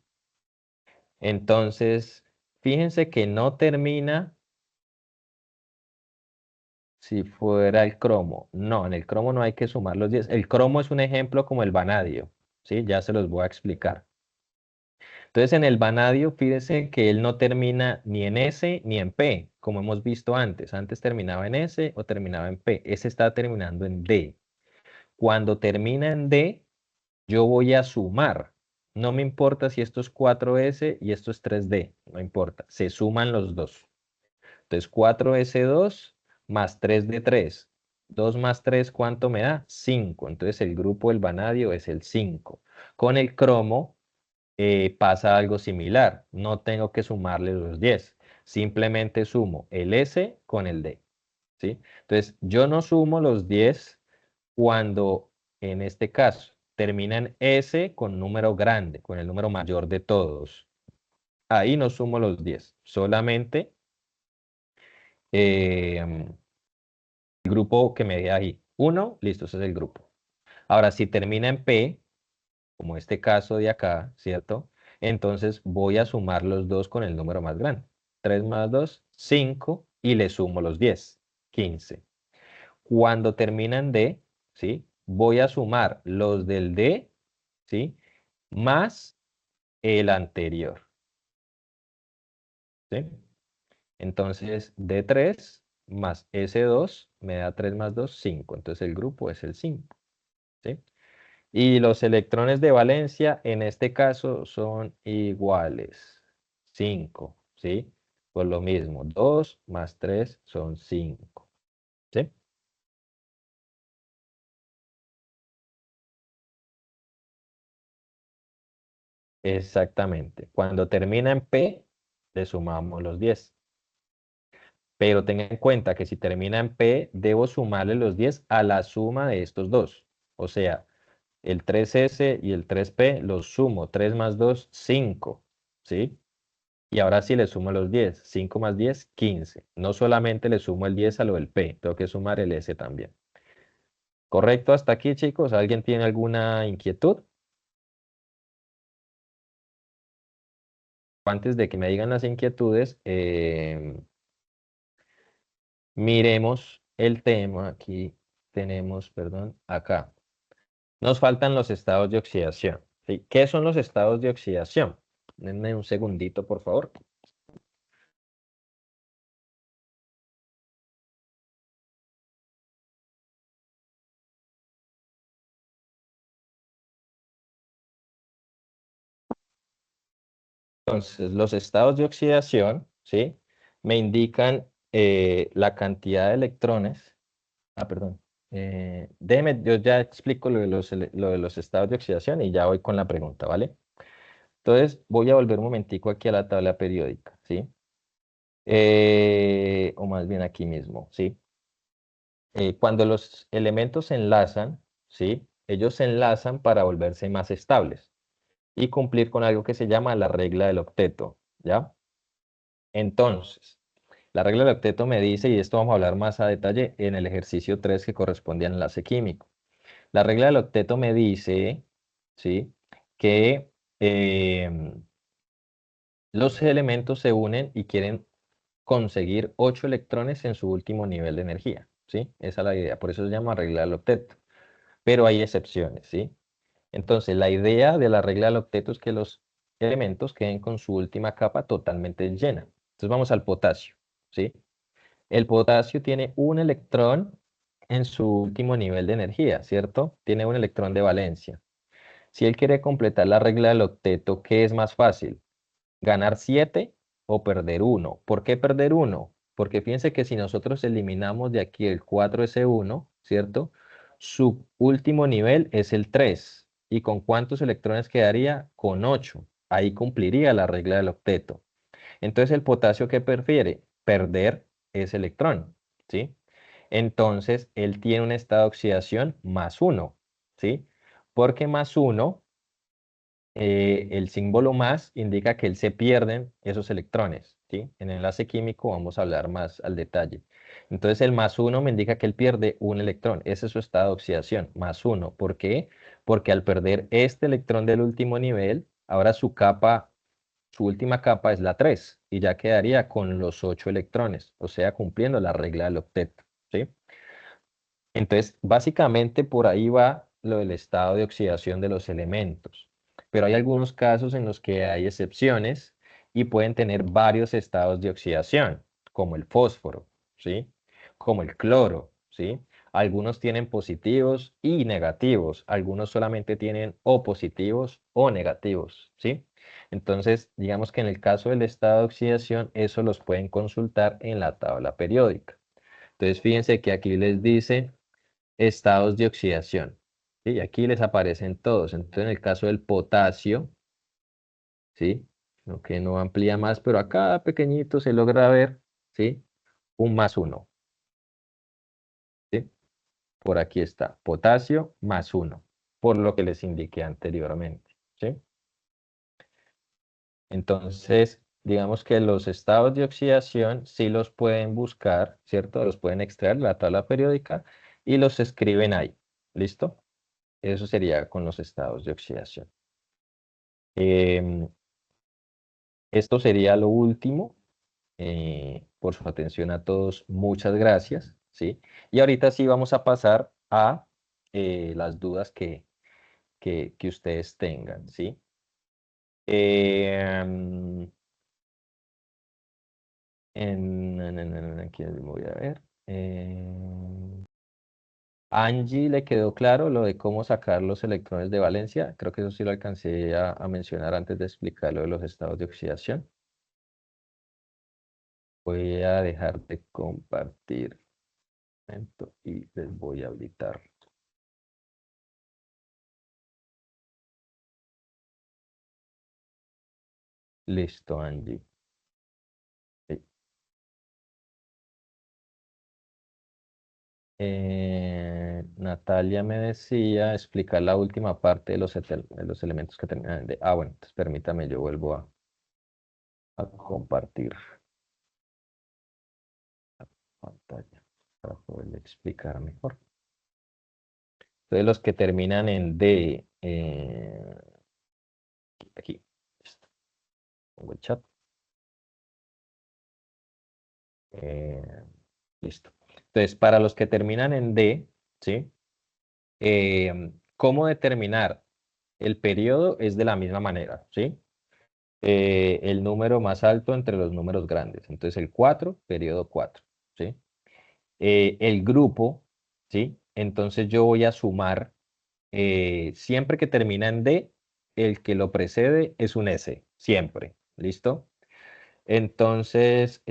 Entonces, fíjense que no termina si fuera el cromo. No, en el cromo no hay que sumar los 10. El cromo es un ejemplo como el vanadio, ¿sí? Ya se los voy a explicar. Entonces, en el vanadio, fíjense que él no termina ni en S ni en P, como hemos visto antes. Antes terminaba en S o terminaba en P. Ese está terminando en D. Cuando termina en D, yo voy a sumar. No me importa si esto es 4S y esto es 3D, no importa. Se suman los dos. Entonces 4S2 más 3D3. 2 más 3, ¿cuánto me da? 5. Entonces el grupo del vanadio es el 5. Con el cromo pasa algo similar. No tengo que sumarle los 10. Simplemente sumo el S con el D, ¿sí? Entonces yo no sumo los 10 cuando en este caso termina en S con número grande, con el número mayor de todos. Ahí no sumo los 10, solamente el grupo que me dé ahí. Uno, listo, ese es el grupo. Ahora, si termina en P, como este caso de acá, ¿cierto? Entonces voy a sumar los dos con el número más grande. 3 más 2, 5, y le sumo los 10, 15. Cuando terminan D, ¿sí? Voy a sumar los del D, ¿sí? Más el anterior, ¿sí? Entonces, D3 más S2 me da 3 más 2, 5. Entonces, el grupo es el 5, ¿sí? Y los electrones de valencia, en este caso, son iguales. 5, ¿sí? Por lo mismo, 2 más 3 son 5, ¿sí? Exactamente. Cuando termina en P, le sumamos los 10. Pero tenga en cuenta que si termina en P, debo sumarle los 10 a la suma de estos dos. O sea, el 3S y el 3P los sumo. 3 más 2, 5. ¿Sí? Y ahora sí le sumo los 10. 5 más 10, 15. No solamente le sumo el 10 a lo del P, tengo que sumar el S también. ¿Correcto hasta aquí, chicos? ¿Alguien tiene alguna inquietud? Antes de que me digan las inquietudes, miremos el tema. Aquí tenemos, perdón, acá. Nos faltan los estados de oxidación. ¿Sí? ¿Qué son los estados de oxidación? Denme un segundito, por favor. Entonces, los estados de oxidación, ¿sí? Me indican la cantidad de electrones. Ah, perdón. Déjeme, yo ya explico lo de los estados de oxidación y ya voy con la pregunta, ¿vale? Entonces, voy a volver un momentico aquí a la tabla periódica, ¿sí? O más bien aquí mismo, ¿sí? Cuando los elementos se enlazan, ¿sí? Ellos se enlazan para volverse más estables y cumplir con algo que se llama la regla del octeto, ¿ya? Entonces, la regla del octeto me dice, y esto vamos a hablar más a detalle en el ejercicio 3 que corresponde al enlace químico. La regla del octeto me dice, ¿sí? Que los elementos se unen y quieren conseguir 8 electrones en su último nivel de energía, ¿sí? Esa es la idea, por eso se llama regla del octeto. Pero hay excepciones, ¿sí? Entonces, la idea de la regla del octeto es que los elementos queden con su última capa totalmente llena. Entonces vamos al potasio, ¿sí? El potasio tiene un electrón en su último nivel de energía, ¿cierto? Tiene un electrón de valencia. Si él quiere completar la regla del octeto, ¿qué es más fácil? ¿Ganar 7 o perder uno? ¿Por qué perder uno? Porque fíjense que si nosotros eliminamos de aquí el 4S1, ¿cierto? Su último nivel es el 3. ¿Y con cuántos electrones quedaría? Con 8. Ahí cumpliría la regla del octeto. Entonces, ¿el potasio qué prefiere? Perder ese electrón, ¿sí? Entonces, él tiene un estado de oxidación más 1, ¿sí? Porque más 1, el símbolo más indica que él se pierden esos electrones, ¿sí? En el enlace químico vamos a hablar más al detalle. Entonces, el más 1 me indica que él pierde un electrón. Ese es su estado de oxidación, más 1. ¿Por qué? Porque al perder este electrón del último nivel, ahora su última capa es la 3 y ya quedaría con los 8 electrones, o sea, cumpliendo la regla del octeto, ¿sí? Entonces, básicamente por ahí va lo del estado de oxidación de los elementos. Pero hay algunos casos en los que hay excepciones y pueden tener varios estados de oxidación, como el fósforo, ¿sí? Como el cloro, ¿sí? Algunos tienen positivos y negativos, algunos solamente tienen o positivos o negativos, ¿sí? Entonces, digamos que en el caso del estado de oxidación, eso los pueden consultar en la tabla periódica. Entonces, fíjense que aquí les dice estados de oxidación. ¿Sí? Y aquí les aparecen todos. Entonces, en el caso del potasio, ¿sí? Lo que no amplía más, pero acá pequeñito se logra ver, ¿sí? Un más uno, ¿sí? Por aquí está, potasio más uno, por lo que les indiqué anteriormente, ¿sí? Entonces, digamos que los estados de oxidación sí los pueden buscar, ¿cierto? Los pueden extraer de la tabla periódica y los escriben ahí, ¿listo? Eso sería con los estados de oxidación. Esto sería lo último. por su atención a todos, muchas gracias, ¿sí? Y ahorita sí vamos a pasar a las dudas que ustedes tengan, ¿sí? Em, aquí voy a ver. Angie, ¿le quedó claro lo de cómo sacar los electrones de valencia? Creo que eso sí lo alcancé a mencionar antes de explicar lo de los estados de oxidación. Voy a dejar de compartir momento, y les voy a habilitar. Listo, Angie. Sí. Natalia me decía explicar la última parte de los elementos que terminan en D. Ah, bueno, entonces permítame, yo vuelvo a compartir pantalla para poder explicar mejor. Entonces los que terminan en D, aquí, listo, pongo el chat. Eh, listo. Entonces, para los que terminan en D, ¿sí? ¿Cómo determinar el periodo? Es de la misma manera, ¿sí? El número más alto entre los números grandes. Entonces, el 4, periodo 4, ¿sí? El grupo, ¿sí? Entonces, yo voy a sumar, siempre que termina en D, el que lo precede es un S, siempre, ¿listo? Entonces,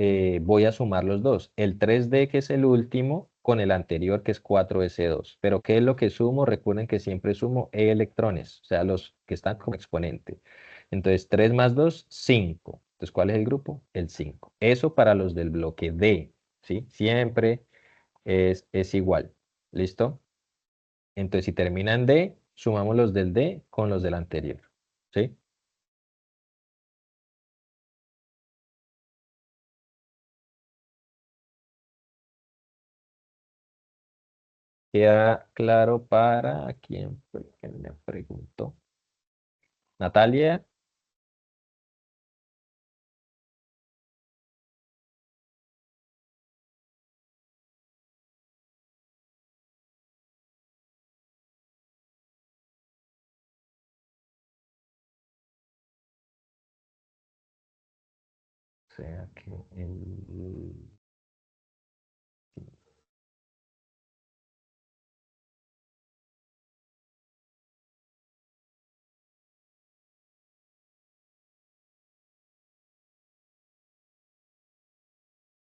voy a sumar los dos. El 3D, que es el último, con el anterior, que es 4S2. Pero ¿qué es lo que sumo? Recuerden que siempre sumo electrones, o sea, los que están como exponente. Entonces, 3 más 2, 5. Entonces, ¿cuál es el grupo? El 5. Eso para los del bloque D, ¿sí? Siempre es igual. ¿Listo? Entonces, si terminan D, sumamos los del D con los del anterior, ¿sí? Queda claro para quién fue que me preguntó. Natalia, o sea que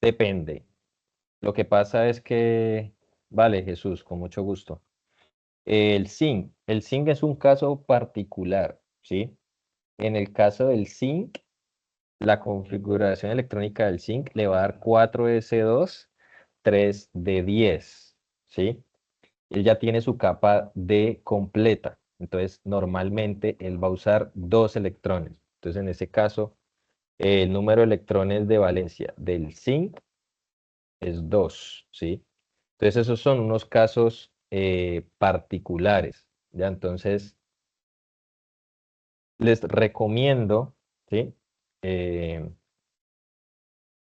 depende. Lo que pasa es que, vale, Jesús, con mucho gusto. El zinc es un caso particular, ¿sí? En el caso del zinc, la configuración electrónica del zinc le va a dar 4s2, 3d10, ¿sí? Él ya tiene su capa D completa. Entonces, normalmente él va a usar dos electrones. Entonces, en ese caso, el número de electrones de valencia del zinc es 2, ¿sí? Entonces, esos son unos casos particulares, ¿ya? Entonces, les recomiendo, ¿sí? Eh,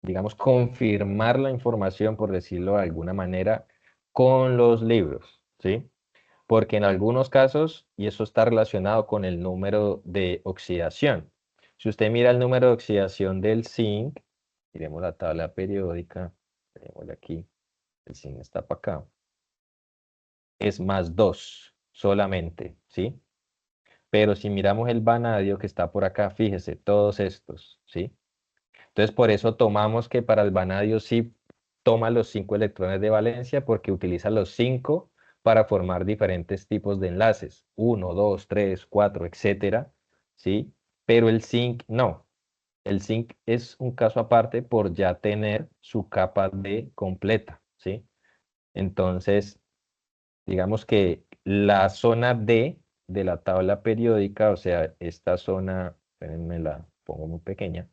digamos, confirmar la información, por decirlo de alguna manera, con los libros, ¿sí? Porque en algunos casos, y eso está relacionado con el número de oxidación. Si usted mira el número de oxidación del zinc, miremos la tabla periódica, tenemos aquí, el zinc está para acá, es más 2 solamente, ¿sí? Pero si miramos el vanadio que está por acá, fíjese, todos estos, ¿sí? Entonces, por eso tomamos que para el vanadio sí toma los 5 electrones de valencia porque utiliza los 5 para formar diferentes tipos de enlaces, uno, 2, 3, 4, etcétera, ¿sí? Pero el zinc no. El zinc es un caso aparte por ya tener su capa D completa, ¿sí? Entonces, digamos que la zona D de la tabla periódica, o sea, esta zona, me la pongo muy pequeña,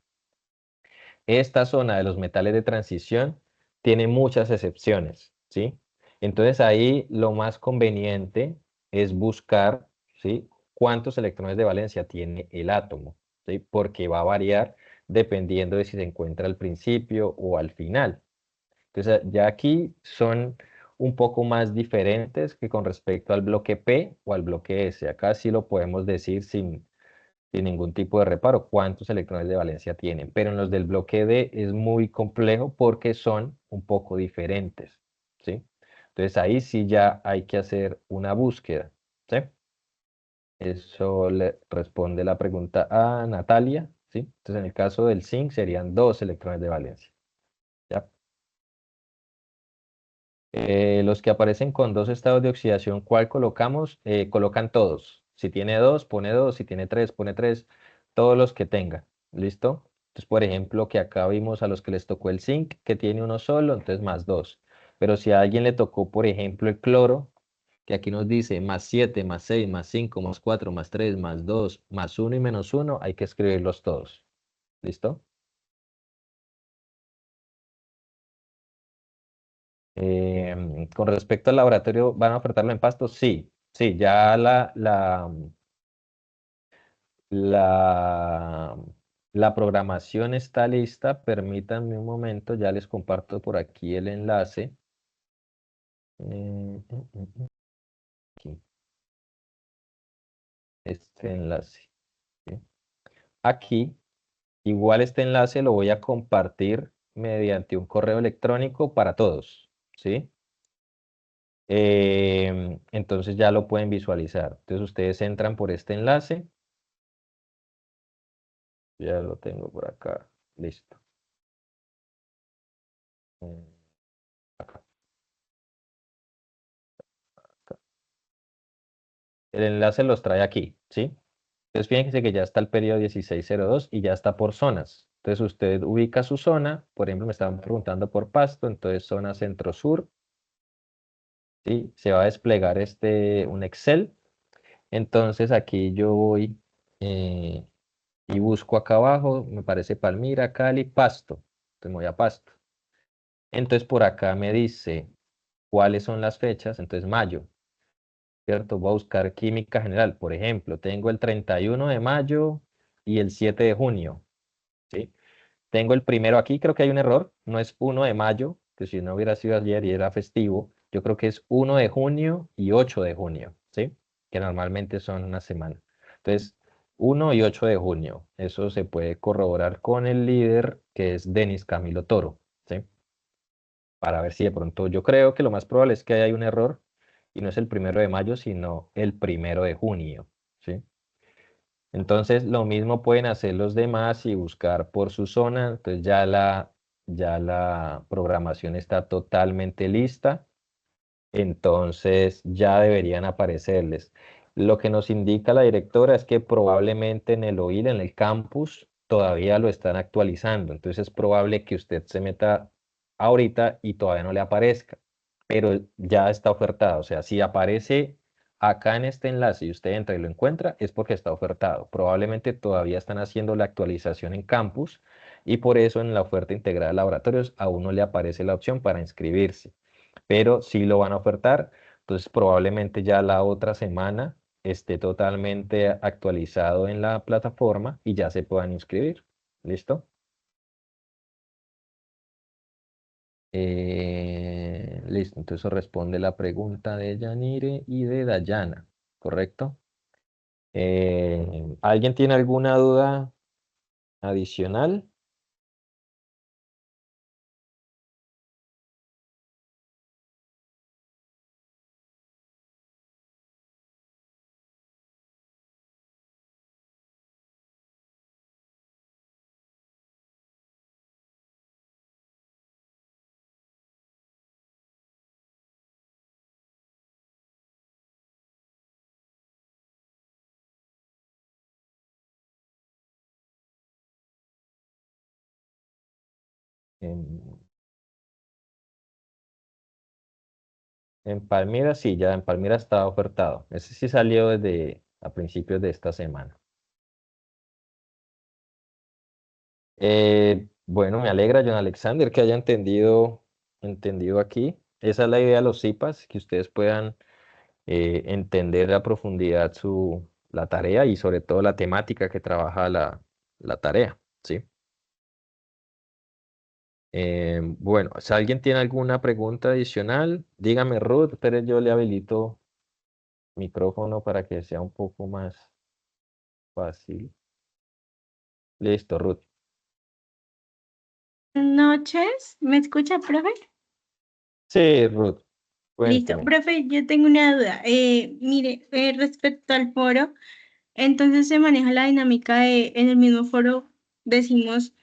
esta zona de los metales de transición tiene muchas excepciones, ¿sí? Entonces ahí lo más conveniente es buscar, ¿sí? Cuántos electrones de valencia tiene el átomo, ¿sí? Porque va a variar dependiendo de si se encuentra al principio o al final. Entonces, ya aquí son un poco más diferentes que con respecto al bloque P o al bloque S. Acá sí lo podemos decir sin ningún tipo de reparo cuántos electrones de valencia tienen, pero en los del bloque D es muy complejo porque son un poco diferentes, ¿sí? Entonces ahí sí ya hay que hacer una búsqueda, ¿sí? Eso le responde la pregunta a Natalia, ¿sí? Entonces en el caso del zinc serían 2 electrones de valencia, ¿ya? Los que aparecen con 2 estados de oxidación, ¿cuál colocamos? Colocan todos. Si tiene 2, pone 2. Si tiene 3, pone 3. Todos los que tenga. ¿Listo? Entonces, por ejemplo, que acá vimos a los que les tocó el zinc, que tiene uno solo, entonces más 2. Pero si a alguien le tocó, por ejemplo, el cloro, que aquí nos dice más 7, más 6, más 5, más 4, más 3, más 2, más 1 y menos 1, hay que escribirlos todos. ¿Listo? Con respecto al laboratorio, ¿van a ofertarlo en Pasto? Sí, sí, ya la, la programación está lista. Permítanme un momento, ya les comparto por aquí el enlace. Aquí, este enlace. ¿Sí? Aquí, igual este enlace lo voy a compartir mediante un correo electrónico para todos, ¿sí? Entonces ya lo pueden visualizar. Entonces ustedes entran por este enlace. Ya lo tengo por acá. Listo. Mm, acá, acá. El enlace los trae aquí, ¿sí? Entonces fíjense que ya está el periodo 1602 y ya está por zonas. Entonces usted ubica su zona. Por ejemplo, me estaban preguntando por Pasto. Entonces zona centro-sur. ¿Sí? Se va a desplegar un Excel. Entonces aquí yo voy eh, y busco acá abajo. Me parece Palmira, Cali, Pasto. Entonces me voy a Pasto. Entonces por acá me dice cuáles son las fechas. Entonces mayo. ¿Cierto? Voy a buscar química general. Por ejemplo, tengo el 31 de mayo y el 7 de junio, ¿sí? Tengo el primero aquí, creo que hay un error, no es 1 de mayo, que si no hubiera sido ayer y era festivo, yo creo que es 1 de junio y 8 de junio, ¿sí? Que normalmente son una semana. Entonces, 1 y 8 de junio, eso se puede corroborar con el líder, que es Denis Camilo Toro, ¿sí? Para ver si de pronto, yo creo que lo más probable es que haya un error y no es el 1 de mayo, sino el 1 de junio, ¿sí? Entonces, lo mismo pueden hacer los demás y buscar por su zona. Entonces, ya la programación está totalmente lista. Entonces, ya deberían aparecerles. Lo que nos indica la directora es que probablemente en el OIL, en el campus, todavía lo están actualizando. Entonces, es probable que usted se meta ahorita y todavía no le aparezca, pero ya está ofertado. O sea, si aparece acá en este enlace y usted entra y lo encuentra, es porque está ofertado. Probablemente todavía están haciendo la actualización en campus y por eso en la oferta integrada de laboratorios a uno le aparece la opción para inscribirse, pero sí lo van a ofertar. Entonces probablemente ya la otra semana esté totalmente actualizado en la plataforma y ya se puedan inscribir. ¿Listo? Listo, entonces eso responde la pregunta de Yanire y de Dayana, ¿correcto? ¿Alguien tiene alguna duda adicional? En, en Palmira, sí, ya en Palmira está ofertado. Ese sí salió desde a principios de esta semana. Bueno, me alegra, John Alexander, que haya entendido aquí. Esa es la idea de los CIPAS, que ustedes puedan entender a profundidad la tarea y sobre todo la temática que trabaja la tarea, ¿sí? Bueno, si alguien tiene alguna pregunta adicional, dígame, Ruth, pero yo le habilito micrófono para que sea un poco más fácil. Listo, Ruth. Noches, ¿me escucha, profe? Sí, Ruth, Listo, cuénteme. profe, yo tengo una duda. Mire, respecto al foro, entonces se maneja la dinámica de, en el mismo foro decimos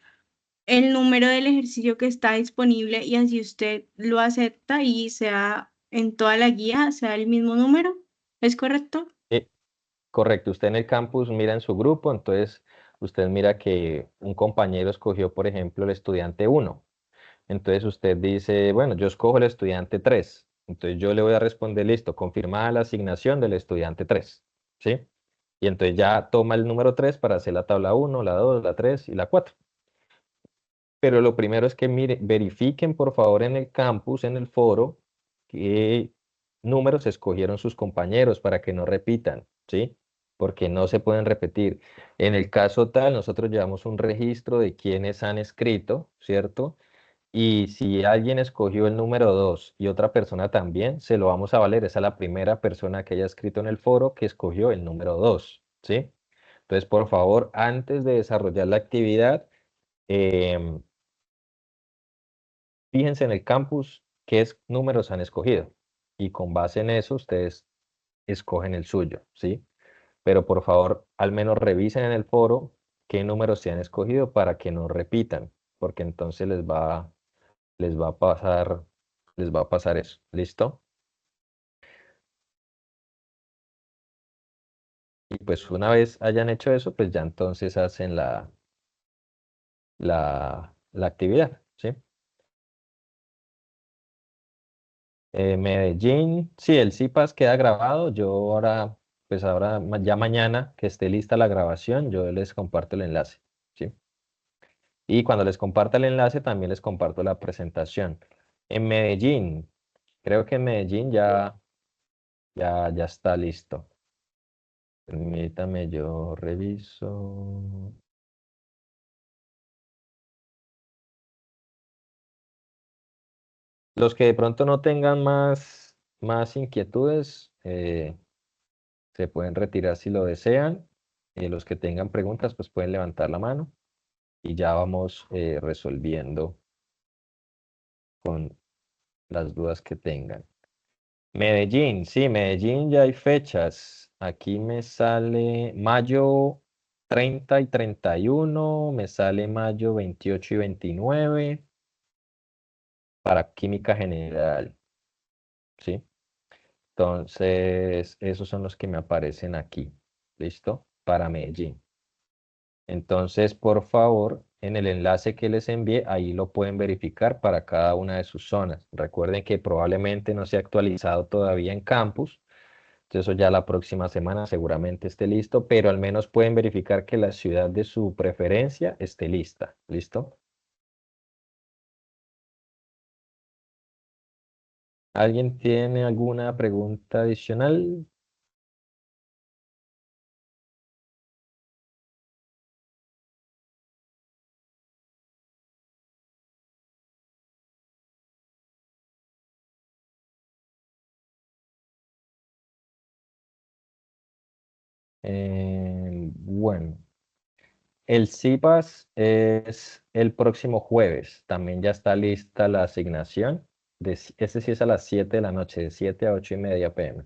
el número del ejercicio que está disponible y así usted lo acepta y sea en toda la guía, sea el mismo número, ¿es correcto? Eh, Correcto, usted en el campus mira en su grupo, entonces usted mira que un compañero escogió, por ejemplo, el estudiante uno. Entonces usted dice, bueno, yo escojo el estudiante 3. Entonces yo le voy a responder, listo, confirmada la asignación del estudiante 3. ¿Sí? Y entonces ya toma el número 3 para hacer la tabla uno, la 2, la 3 y la 4. Pero lo primero es que verifiquen por favor en el campus, en el foro, qué números escogieron sus compañeros para que no repitan, ¿sí? Porque no se pueden repetir. En el caso tal, nosotros llevamos un registro de quienes han escrito, ¿cierto? Y si alguien escogió el número 2 y otra persona también, se lo vamos a valer. Esa es la primera persona que haya escrito en el foro que escogió el número 2, ¿sí? Entonces, por favor, antes de desarrollar la actividad, em, fíjense en el campus qué números han escogido y con base en eso ustedes escogen el suyo, ¿sí? Pero por favor, al menos revisen en el foro qué números se han escogido para que no repitan, porque entonces les va a pasar, les va a pasar eso. ¿Listo? Y pues una vez hayan hecho eso, pues ya entonces hacen la actividad, ¿sí? Medellín, sí, el CIPAS queda grabado. Yo ahora, pues ahora, ya mañana que esté lista la grabación, yo les comparto el enlace, ¿sí? Y cuando les comparta el enlace, también les comparto la presentación. En Medellín, creo que en Medellín ya está listo. Permítame, yo reviso. Los que de pronto no tengan más inquietudes, se pueden retirar si lo desean. Los que tengan preguntas, pues pueden levantar la mano y ya vamos resolviendo con las dudas que tengan. Medellín, sí, Medellín ya hay fechas. Aquí me sale mayo 30 y 31, me sale mayo 28 y 29 para química general, ¿sí? Entonces, esos son los que me aparecen aquí. ¿Listo? Para Medellín. Entonces, por favor, en el enlace que les envié, ahí lo pueden verificar para cada una de sus zonas. Recuerden que probablemente no se ha actualizado todavía en campus. Entonces, eso ya la próxima semana seguramente esté listo, pero al menos pueden verificar que la ciudad de su preferencia esté lista. ¿Listo? ¿Alguien tiene alguna pregunta adicional? Bueno. El CIPAS es el próximo jueves. También ya está lista la asignación. Ese sí es a las 7 de la noche, de 7 a 8:30 p.m.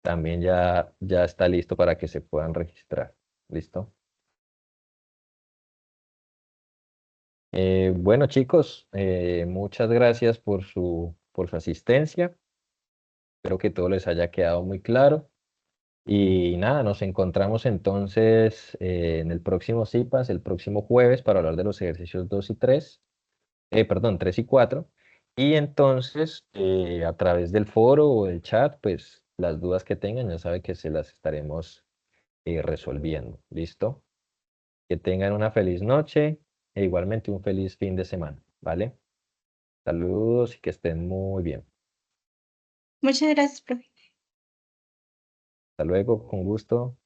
También ya está listo para que se puedan registrar. ¿Listo? Bueno, chicos, muchas gracias por su asistencia. Espero que todo les haya quedado muy claro. Y nada, nos encontramos entonces en el próximo CIPAS, el próximo jueves, para hablar de los ejercicios 2 y 3. Perdón, 3 y 4. Y entonces, a través del foro o del chat, pues las dudas que tengan, ya saben que se las estaremos resolviendo. ¿Listo? Que tengan una feliz noche e igualmente un feliz fin de semana. ¿Vale? Saludos y que estén muy bien. Muchas gracias, profe. Hasta luego, con gusto.